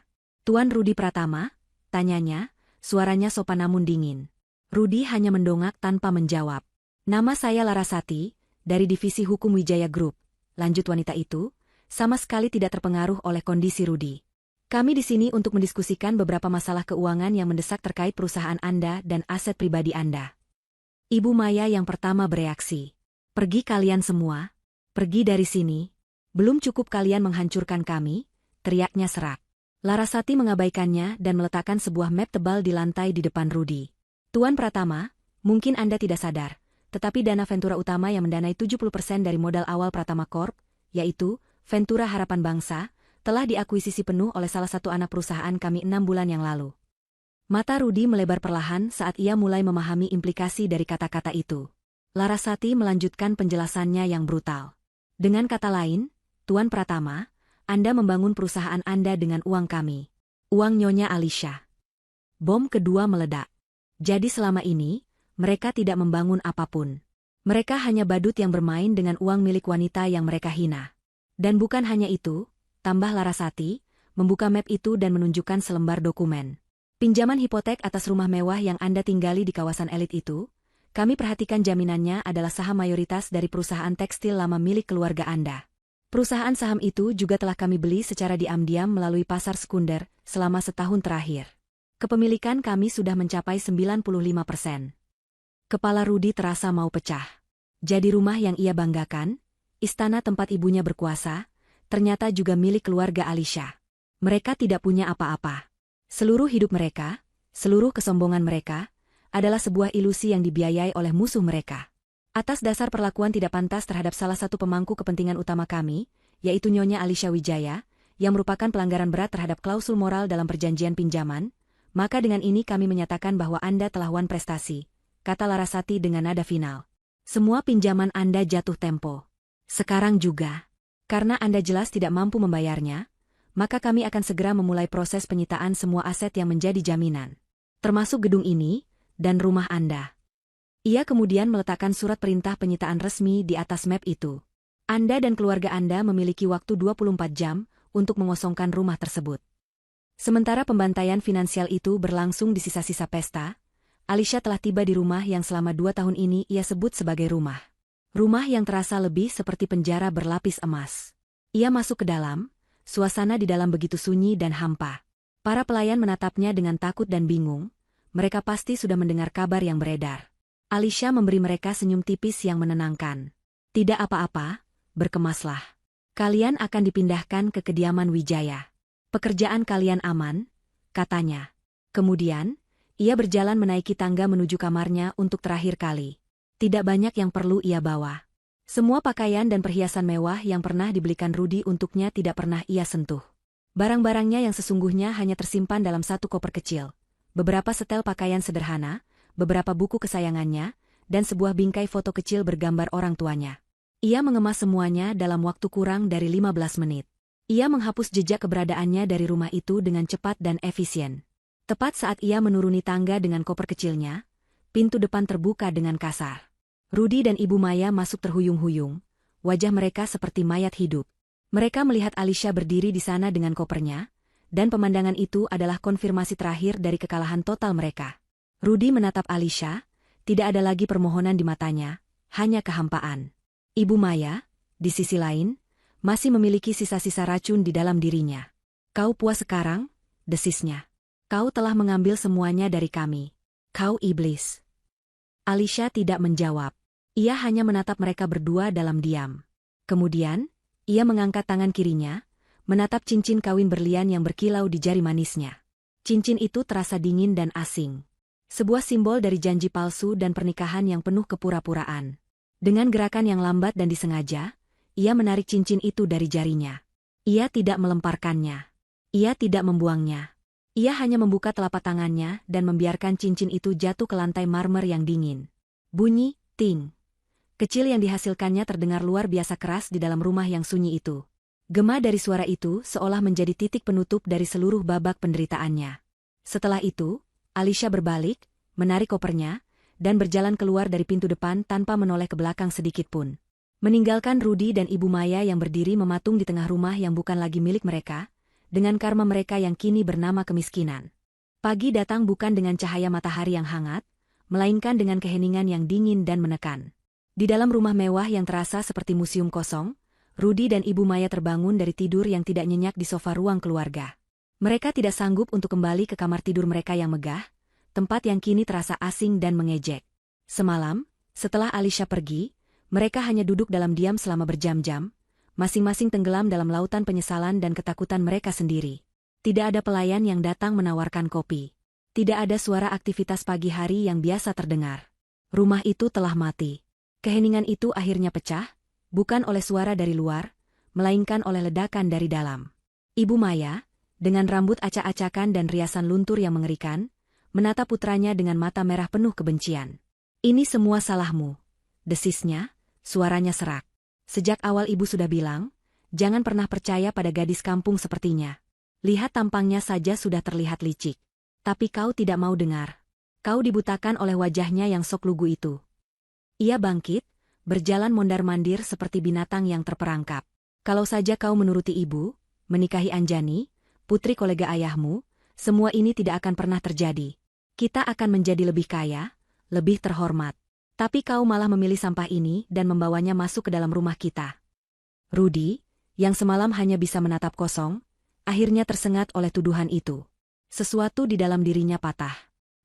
"Tuan Rudy Pratama?" tanyanya, suaranya sopan namun dingin. Rudy hanya mendongak tanpa menjawab. "Nama saya Larasati, dari Divisi Hukum Wijaya Group," lanjut wanita itu, sama sekali tidak terpengaruh oleh kondisi Rudy. "Kami di sini untuk mendiskusikan beberapa masalah keuangan yang mendesak terkait perusahaan Anda dan aset pribadi Anda." Ibu Maya yang pertama bereaksi. "Pergi kalian semua, pergi dari sini. Belum cukup kalian menghancurkan kami," teriaknya serak. Larasati mengabaikannya dan meletakkan sebuah map tebal di lantai di depan Rudy. "Tuan Pratama, mungkin Anda tidak sadar, tetapi dana Ventura utama yang mendanai 70% dari modal awal Pratama Corp, yaitu Ventura Harapan Bangsa, telah diakuisisi penuh oleh salah satu anak perusahaan kami 6 bulan yang lalu." Mata Rudy melebar perlahan saat ia mulai memahami implikasi dari kata-kata itu. Larasati melanjutkan penjelasannya yang brutal. "Dengan kata lain, Tuan Pratama, Anda membangun perusahaan Anda dengan uang kami. Uang Nyonya Alisha." Bom kedua meledak. Jadi selama ini, mereka tidak membangun apapun. Mereka hanya badut yang bermain dengan uang milik wanita yang mereka hina. Dan bukan hanya itu, tambah Larasati, membuka map itu dan menunjukkan selembar dokumen. "Pinjaman hipotek atas rumah mewah yang Anda tinggali di kawasan elit itu, kami perhatikan jaminannya adalah saham mayoritas dari perusahaan tekstil lama milik keluarga Anda. Perusahaan saham itu juga telah kami beli secara diam-diam melalui pasar sekunder selama setahun terakhir. Kepemilikan kami sudah mencapai 95%. Kepala Rudy terasa mau pecah. Jadi rumah yang ia banggakan, istana tempat ibunya berkuasa, ternyata juga milik keluarga Alisha. Mereka tidak punya apa-apa. Seluruh hidup mereka, seluruh kesombongan mereka, adalah sebuah ilusi yang dibiayai oleh musuh mereka. Atas dasar perlakuan tidak pantas terhadap salah satu pemangku kepentingan utama kami, yaitu Nyonya Alisha Wijaya, yang merupakan pelanggaran berat terhadap klausul moral dalam perjanjian pinjaman, maka dengan ini kami menyatakan bahwa Anda telah wan prestasi," kata Larasati dengan nada final. "Semua pinjaman Anda jatuh tempo. Sekarang juga. Karena Anda jelas tidak mampu membayarnya, maka kami akan segera memulai proses penyitaan semua aset yang menjadi jaminan, termasuk gedung ini dan rumah Anda. Ia kemudian meletakkan surat perintah penyitaan resmi di atas map itu. Anda dan keluarga Anda memiliki waktu 24 jam untuk mengosongkan rumah tersebut. Sementara pembantaian finansial itu berlangsung di sisa-sisa pesta, Alicia telah tiba di rumah yang selama 2 tahun ini ia sebut sebagai rumah. Rumah yang terasa lebih seperti penjara berlapis emas. Ia masuk ke dalam, suasana di dalam begitu sunyi dan hampa. Para pelayan menatapnya dengan takut dan bingung, mereka pasti sudah mendengar kabar yang beredar. Alicia memberi mereka senyum tipis yang menenangkan. Tidak apa-apa, berkemaslah. Kalian akan dipindahkan ke kediaman Wijaya. Pekerjaan kalian aman, katanya. Kemudian, ia berjalan menaiki tangga menuju kamarnya untuk terakhir kali. Tidak banyak yang perlu ia bawa. Semua pakaian dan perhiasan mewah yang pernah dibelikan Rudy untuknya tidak pernah ia sentuh. Barang-barangnya yang sesungguhnya hanya tersimpan dalam satu koper kecil. Beberapa setel pakaian sederhana, beberapa buku kesayangannya, dan sebuah bingkai foto kecil bergambar orang tuanya. Ia mengemas semuanya dalam waktu kurang dari 15 menit. Ia menghapus jejak keberadaannya dari rumah itu dengan cepat dan efisien. Tepat saat ia menuruni tangga dengan koper kecilnya, pintu depan terbuka dengan kasar. Rudy dan Ibu Maya masuk terhuyung-huyung, wajah mereka seperti mayat hidup. Mereka melihat Alicia berdiri di sana dengan kopernya, dan pemandangan itu adalah konfirmasi terakhir dari kekalahan total mereka. Rudy menatap Alicia, tidak ada lagi permohonan di matanya, hanya kehampaan. Ibu Maya, di sisi lain, masih memiliki sisa-sisa racun di dalam dirinya. Kau puas sekarang? Desisnya. Kau telah mengambil semuanya dari kami. Kau iblis. Alicia tidak menjawab. Ia hanya menatap mereka berdua dalam diam. Kemudian, ia mengangkat tangan kirinya, menatap cincin kawin berlian yang berkilau di jari manisnya. Cincin itu terasa dingin dan asing. Sebuah simbol dari janji palsu dan pernikahan yang penuh kepura-puraan. Dengan gerakan yang lambat dan disengaja, ia menarik cincin itu dari jarinya. Ia tidak melemparkannya. Ia tidak membuangnya. Ia hanya membuka telapak tangannya dan membiarkan cincin itu jatuh ke lantai marmer yang dingin. Bunyi, ting. Kecil yang dihasilkannya terdengar luar biasa keras di dalam rumah yang sunyi itu. Gema dari suara itu seolah menjadi titik penutup dari seluruh babak penderitaannya. Setelah itu, Alicia berbalik, menarik kopernya, dan berjalan keluar dari pintu depan tanpa menoleh ke belakang sedikit pun. Meninggalkan Rudy dan Ibu Maya yang berdiri mematung di tengah rumah yang bukan lagi milik mereka, dengan karma mereka yang kini bernama kemiskinan. Pagi datang bukan dengan cahaya matahari yang hangat, melainkan dengan keheningan yang dingin dan menekan. Di dalam rumah mewah yang terasa seperti museum kosong, Rudy dan Ibu Maya terbangun dari tidur yang tidak nyenyak di sofa ruang keluarga. Mereka tidak sanggup untuk kembali ke kamar tidur mereka yang megah, tempat yang kini terasa asing dan mengejek. Semalam, setelah Alicia pergi, mereka hanya duduk dalam diam selama berjam-jam, masing-masing tenggelam dalam lautan penyesalan dan ketakutan mereka sendiri. Tidak ada pelayan yang datang menawarkan kopi. Tidak ada suara aktivitas pagi hari yang biasa terdengar. Rumah itu telah mati. Keheningan itu akhirnya pecah, bukan oleh suara dari luar, melainkan oleh ledakan dari dalam. Ibu Maya, dengan rambut acak-acakan dan riasan luntur yang mengerikan, menatap putranya dengan mata merah penuh kebencian. Ini semua salahmu. Desisnya, suaranya serak. Sejak awal ibu sudah bilang, jangan pernah percaya pada gadis kampung sepertinya. Lihat tampangnya saja sudah terlihat licik. Tapi kau tidak mau dengar. Kau dibutakan oleh wajahnya yang sok lugu itu. Ia bangkit, berjalan mondar-mandir seperti binatang yang terperangkap. Kalau saja kau menuruti ibu, menikahi Anjani, putri kolega ayahmu, semua ini tidak akan pernah terjadi. Kita akan menjadi lebih kaya, lebih terhormat. Tapi kau malah memilih sampah ini dan membawanya masuk ke dalam rumah kita. Rudy, yang semalam hanya bisa menatap kosong, akhirnya tersengat oleh tuduhan itu. Sesuatu di dalam dirinya patah.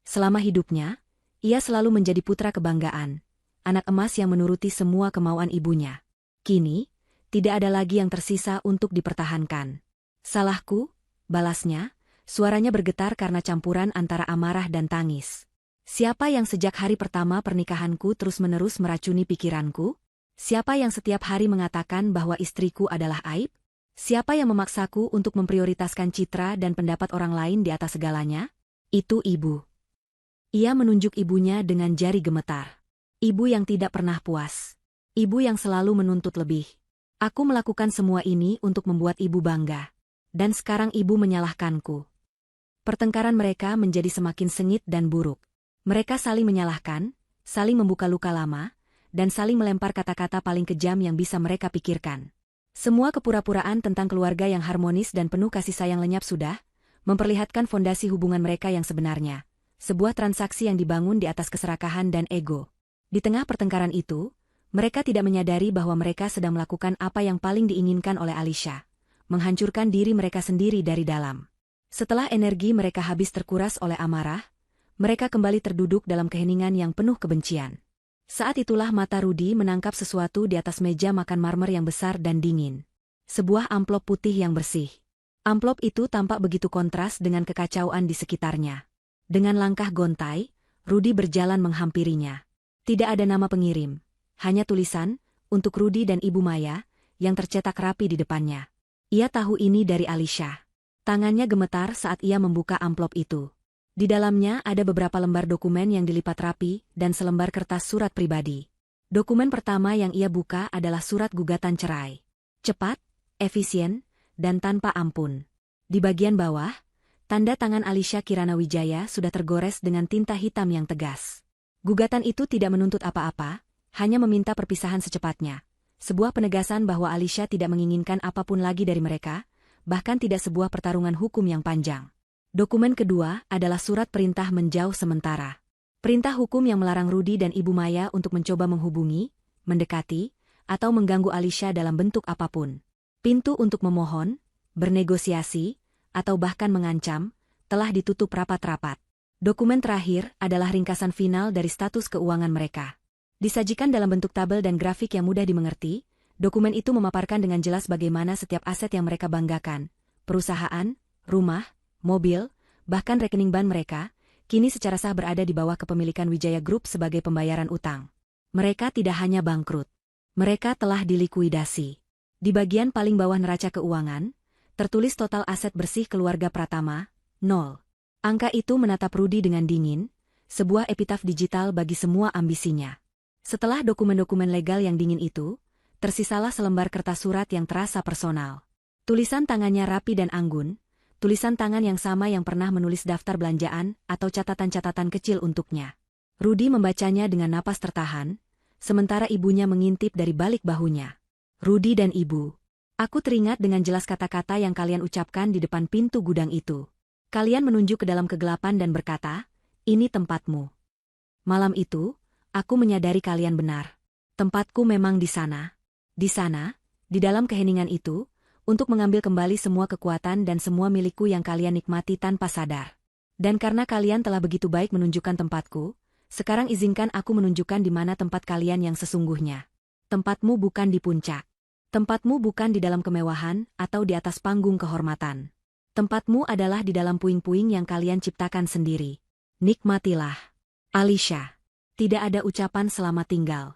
Selama hidupnya, ia selalu menjadi putra kebanggaan, anak emas yang menuruti semua kemauan ibunya. Kini, tidak ada lagi yang tersisa untuk dipertahankan. Salahku, balasnya, suaranya bergetar karena campuran antara amarah dan tangis. Siapa yang sejak hari pertama pernikahanku terus-menerus meracuni pikiranku? Siapa yang setiap hari mengatakan bahwa istriku adalah aib? Siapa yang memaksaku untuk memprioritaskan citra dan pendapat orang lain di atas segalanya? Itu ibu. Ia menunjuk ibunya dengan jari gemetar. Ibu yang tidak pernah puas. Ibu yang selalu menuntut lebih. Aku melakukan semua ini untuk membuat ibu bangga. Dan sekarang ibu menyalahkanku. Pertengkaran mereka menjadi semakin sengit dan buruk. Mereka saling menyalahkan, saling membuka luka lama, dan saling melempar kata-kata paling kejam yang bisa mereka pikirkan. Semua kepura-puraan tentang keluarga yang harmonis dan penuh kasih sayang lenyap sudah, memperlihatkan fondasi hubungan mereka yang sebenarnya. Sebuah transaksi yang dibangun di atas keserakahan dan ego. Di tengah pertengkaran itu, mereka tidak menyadari bahwa mereka sedang melakukan apa yang paling diinginkan oleh Alisha. Menghancurkan diri mereka sendiri dari dalam. Setelah energi mereka habis terkuras oleh amarah, mereka kembali terduduk dalam keheningan yang penuh kebencian. Saat itulah mata Rudy menangkap sesuatu di atas meja makan marmer yang besar dan dingin. Sebuah amplop putih yang bersih. Amplop itu tampak begitu kontras dengan kekacauan di sekitarnya. Dengan langkah gontai, Rudy berjalan menghampirinya. Tidak ada nama pengirim, hanya tulisan, untuk Rudy dan Ibu Maya, yang tercetak rapi di depannya. Ia tahu ini dari Alisha. Tangannya gemetar saat ia membuka amplop itu. Di dalamnya ada beberapa lembar dokumen yang dilipat rapi dan selembar kertas surat pribadi. Dokumen pertama yang ia buka adalah surat gugatan cerai. Cepat, efisien, dan tanpa ampun. Di bagian bawah, tanda tangan Alisha Kirana Wijaya sudah tergores dengan tinta hitam yang tegas. Gugatan itu tidak menuntut apa-apa, hanya meminta perpisahan secepatnya. Sebuah penegasan bahwa Alisha tidak menginginkan apapun lagi dari mereka, bahkan tidak sebuah pertarungan hukum yang panjang. Dokumen kedua adalah surat perintah menjauh sementara. Perintah hukum yang melarang Rudy dan Ibu Maya untuk mencoba menghubungi, mendekati, atau mengganggu Alisha dalam bentuk apapun. Pintu untuk memohon, bernegosiasi, atau bahkan mengancam, telah ditutup rapat-rapat. Dokumen terakhir adalah ringkasan final dari status keuangan mereka. Disajikan dalam bentuk tabel dan grafik yang mudah dimengerti, dokumen itu memaparkan dengan jelas bagaimana setiap aset yang mereka banggakan, perusahaan, rumah, mobil, bahkan rekening bank mereka, kini secara sah berada di bawah kepemilikan Wijaya Group sebagai pembayaran utang. Mereka tidak hanya bangkrut. Mereka telah dilikuidasi. Di bagian paling bawah neraca keuangan, tertulis total aset bersih keluarga Pratama, 0. Angka itu menatap Rudy dengan dingin, sebuah epitaf digital bagi semua ambisinya. Setelah dokumen-dokumen legal yang dingin itu, tersisalah selembar kertas surat yang terasa personal. Tulisan tangannya rapi dan anggun, tulisan tangan yang sama yang pernah menulis daftar belanjaan atau catatan-catatan kecil untuknya. Rudy membacanya dengan napas tertahan, sementara ibunya mengintip dari balik bahunya. Rudy dan Ibu, aku teringat dengan jelas kata-kata yang kalian ucapkan di depan pintu gudang itu. Kalian menunjuk ke dalam kegelapan dan berkata, ini tempatmu. Malam itu, aku menyadari kalian benar. Tempatku memang di sana. Di sana, di dalam keheningan itu, untuk mengambil kembali semua kekuatan dan semua milikku yang kalian nikmati tanpa sadar. Dan karena kalian telah begitu baik menunjukkan tempatku, sekarang izinkan aku menunjukkan di mana tempat kalian yang sesungguhnya. Tempatmu bukan di puncak. Tempatmu bukan di dalam kemewahan atau di atas panggung kehormatan. Tempatmu adalah di dalam puing-puing yang kalian ciptakan sendiri. Nikmatilah. Alisha. Tidak ada ucapan selamat tinggal.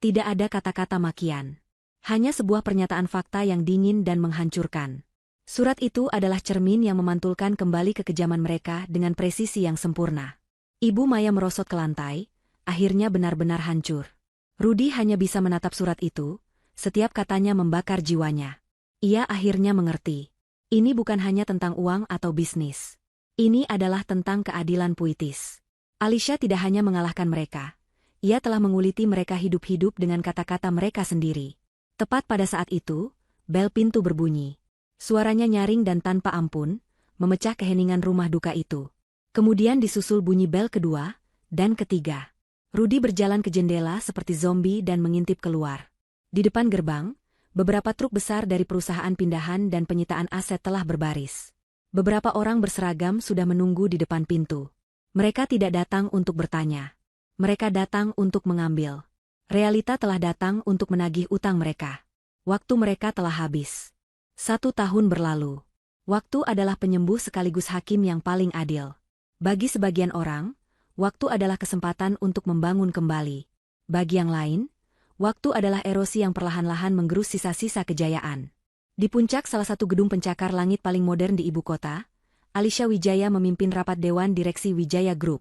Tidak ada kata-kata makian. Hanya sebuah pernyataan fakta yang dingin dan menghancurkan. Surat itu adalah cermin yang memantulkan kembali kekejaman mereka dengan presisi yang sempurna. Ibu Maya merosot ke lantai, akhirnya benar-benar hancur. Rudy hanya bisa menatap surat itu, setiap katanya membakar jiwanya. Ia akhirnya mengerti. Ini bukan hanya tentang uang atau bisnis. Ini adalah tentang keadilan puitis. Alisha tidak hanya mengalahkan mereka. Ia telah menguliti mereka hidup-hidup dengan kata-kata mereka sendiri. Tepat pada saat itu, bel pintu berbunyi. Suaranya nyaring dan tanpa ampun, memecah keheningan rumah duka itu. Kemudian disusul bunyi bel kedua, dan ketiga. Rudy berjalan ke jendela seperti zombie dan mengintip keluar. Di depan gerbang, beberapa truk besar dari perusahaan pindahan dan penyitaan aset telah berbaris. Beberapa orang berseragam sudah menunggu di depan pintu. Mereka tidak datang untuk bertanya. Mereka datang untuk mengambil. Realita telah datang untuk menagih utang mereka. Waktu mereka telah habis. 1 tahun berlalu. Waktu adalah penyembuh sekaligus hakim yang paling adil. Bagi sebagian orang, waktu adalah kesempatan untuk membangun kembali. Bagi yang lain, waktu adalah erosi yang perlahan-lahan menggerus sisa-sisa kejayaan. Di puncak salah satu gedung pencakar langit paling modern di ibu kota, Alisha Wijaya memimpin rapat Dewan Direksi Wijaya Group.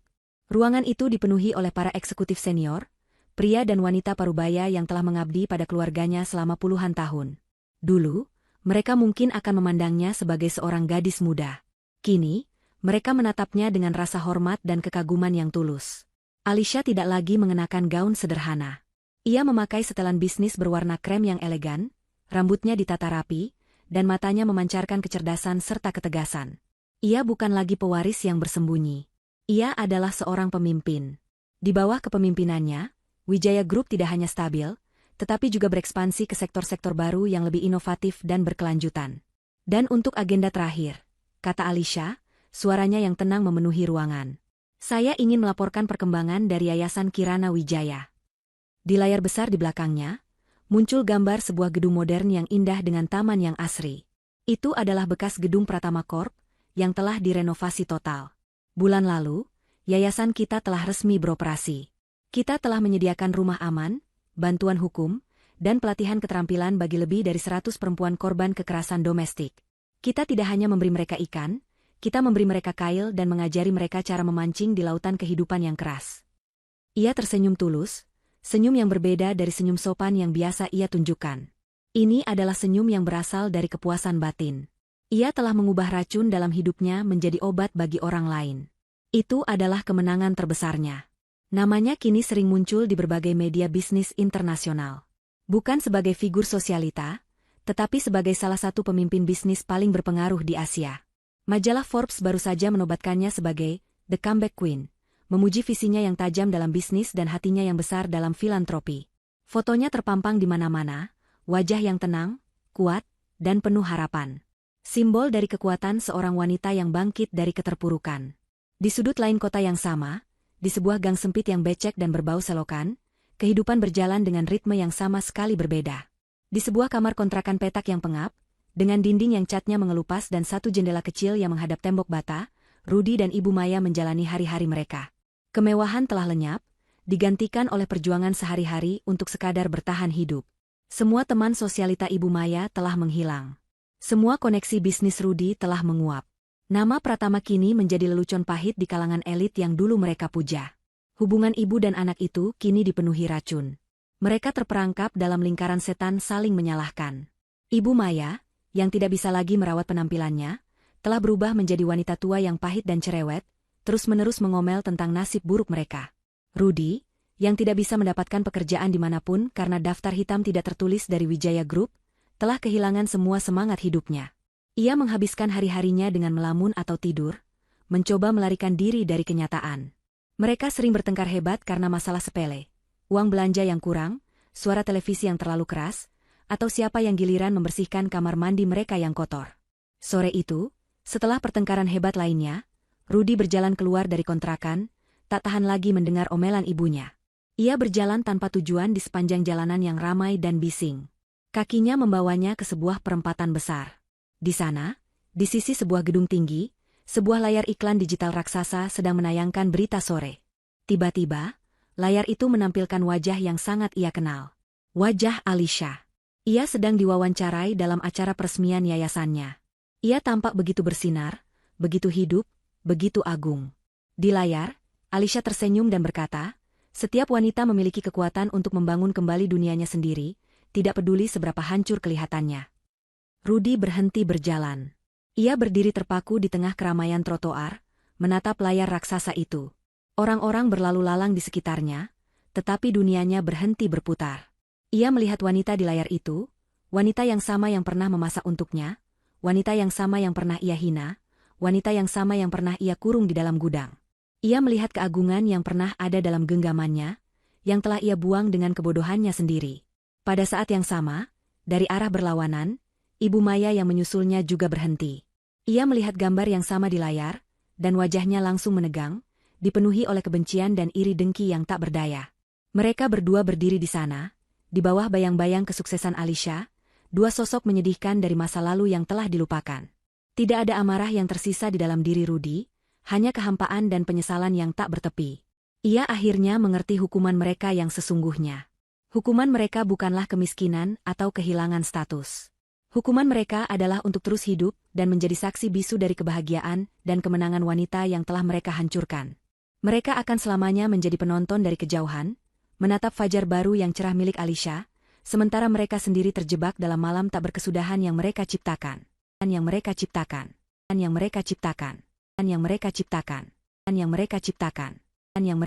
Ruangan itu dipenuhi oleh para eksekutif senior, pria dan wanita parubaya yang telah mengabdi pada keluarganya selama puluhan tahun. Dulu, mereka mungkin akan memandangnya sebagai seorang gadis muda. Kini, mereka menatapnya dengan rasa hormat dan kekaguman yang tulus. Alisha tidak lagi mengenakan gaun sederhana. Ia memakai setelan bisnis berwarna krem yang elegan, rambutnya ditata rapi, dan matanya memancarkan kecerdasan serta ketegasan. Ia bukan lagi pewaris yang bersembunyi. Ia adalah seorang pemimpin. Di bawah kepemimpinannya, Wijaya Group tidak hanya stabil, tetapi juga berekspansi ke sektor-sektor baru yang lebih inovatif dan berkelanjutan. Dan untuk agenda terakhir, kata Alisha, suaranya yang tenang memenuhi ruangan. Saya ingin melaporkan perkembangan dari Yayasan Kirana Wijaya. Di layar besar di belakangnya, muncul gambar sebuah gedung modern yang indah dengan taman yang asri. Itu adalah bekas gedung Pratama Corp, yang telah direnovasi total. Bulan lalu, yayasan kita telah resmi beroperasi. Kita telah menyediakan rumah aman, bantuan hukum, dan pelatihan keterampilan bagi lebih dari 100 perempuan korban kekerasan domestik. Kita tidak hanya memberi mereka ikan, kita memberi mereka kail dan mengajari mereka cara memancing di lautan kehidupan yang keras. Ia tersenyum tulus, senyum yang berbeda dari senyum sopan yang biasa ia tunjukkan. Ini adalah senyum yang berasal dari kepuasan batin. Ia telah mengubah racun dalam hidupnya menjadi obat bagi orang lain. Itu adalah kemenangan terbesarnya. Namanya kini sering muncul di berbagai media bisnis internasional. Bukan sebagai figur sosialita, tetapi sebagai salah satu pemimpin bisnis paling berpengaruh di Asia. Majalah Forbes baru saja menobatkannya sebagai The Comeback Queen, memuji visinya yang tajam dalam bisnis dan hatinya yang besar dalam filantropi. Fotonya terpampang di mana-mana, wajah yang tenang, kuat, dan penuh harapan. Simbol dari kekuatan seorang wanita yang bangkit dari keterpurukan. Di sudut lain kota yang sama, di sebuah gang sempit yang becek dan berbau selokan, kehidupan berjalan dengan ritme yang sama sekali berbeda. Di sebuah kamar kontrakan petak yang pengap, dengan dinding yang catnya mengelupas dan satu jendela kecil yang menghadap tembok bata, Rudy dan Ibu Maya menjalani hari-hari mereka. Kemewahan telah lenyap, digantikan oleh perjuangan sehari-hari untuk sekadar bertahan hidup. Semua teman sosialita Ibu Maya telah menghilang. Semua koneksi bisnis Rudy telah menguap. Nama Pratama kini menjadi lelucon pahit di kalangan elit yang dulu mereka puja. Hubungan ibu dan anak itu kini dipenuhi racun. Mereka terperangkap dalam lingkaran setan saling menyalahkan. Ibu Maya, yang tidak bisa lagi merawat penampilannya, telah berubah menjadi wanita tua yang pahit dan cerewet, terus-menerus mengomel tentang nasib buruk mereka. Rudy, yang tidak bisa mendapatkan pekerjaan dimanapun karena daftar hitam tidak tertulis dari Wijaya Group, telah kehilangan semua semangat hidupnya. Ia menghabiskan hari-harinya dengan melamun atau tidur, mencoba melarikan diri dari kenyataan. Mereka sering bertengkar hebat karena masalah sepele, uang belanja yang kurang, suara televisi yang terlalu keras, atau siapa yang giliran membersihkan kamar mandi mereka yang kotor. Sore itu, setelah pertengkaran hebat lainnya, Rudy berjalan keluar dari kontrakan, tak tahan lagi mendengar omelan ibunya. Ia berjalan tanpa tujuan di sepanjang jalanan yang ramai dan bising. Kakinya membawanya ke sebuah perempatan besar. Di sana, di sisi sebuah gedung tinggi, sebuah layar iklan digital raksasa sedang menayangkan berita sore. Tiba-tiba, layar itu menampilkan wajah yang sangat ia kenal. Wajah Alisha. Ia sedang diwawancarai dalam acara peresmian yayasannya. Ia tampak begitu bersinar, begitu hidup, begitu agung. Di layar, Alisha tersenyum dan berkata, setiap wanita memiliki kekuatan untuk membangun kembali dunianya sendiri, tidak peduli seberapa hancur kelihatannya. Rudy berhenti berjalan. Ia berdiri terpaku di tengah keramaian trotoar, menatap layar raksasa itu. Orang-orang berlalu lalang di sekitarnya, tetapi dunianya berhenti berputar. Ia melihat wanita di layar itu, wanita yang sama yang pernah memasak untuknya, wanita yang sama yang pernah ia hina, wanita yang sama yang pernah ia kurung di dalam gudang. Ia melihat keagungan yang pernah ada dalam genggamannya, yang telah ia buang dengan kebodohannya sendiri. Pada saat yang sama, dari arah berlawanan, Ibu Maya yang menyusulnya juga berhenti. Ia melihat gambar yang sama di layar, dan wajahnya langsung menegang, dipenuhi oleh kebencian dan iri dengki yang tak berdaya. Mereka berdua berdiri di sana, di bawah bayang-bayang kesuksesan Alisha, dua sosok menyedihkan dari masa lalu yang telah dilupakan. Tidak ada amarah yang tersisa di dalam diri Rudy, hanya kehampaan dan penyesalan yang tak bertepi. Ia akhirnya mengerti hukuman mereka yang sesungguhnya. Hukuman mereka bukanlah kemiskinan atau kehilangan status. Hukuman mereka adalah untuk terus hidup dan menjadi saksi bisu dari kebahagiaan dan kemenangan wanita yang telah mereka hancurkan. Mereka akan selamanya menjadi penonton dari kejauhan, menatap fajar baru yang cerah milik Alisha, sementara mereka sendiri terjebak dalam malam tak berkesudahan yang mereka ciptakan. Yang mereka ciptakan. Yang mereka ciptakan. Yang mereka ciptakan. Yang mereka ciptakan. Yang mereka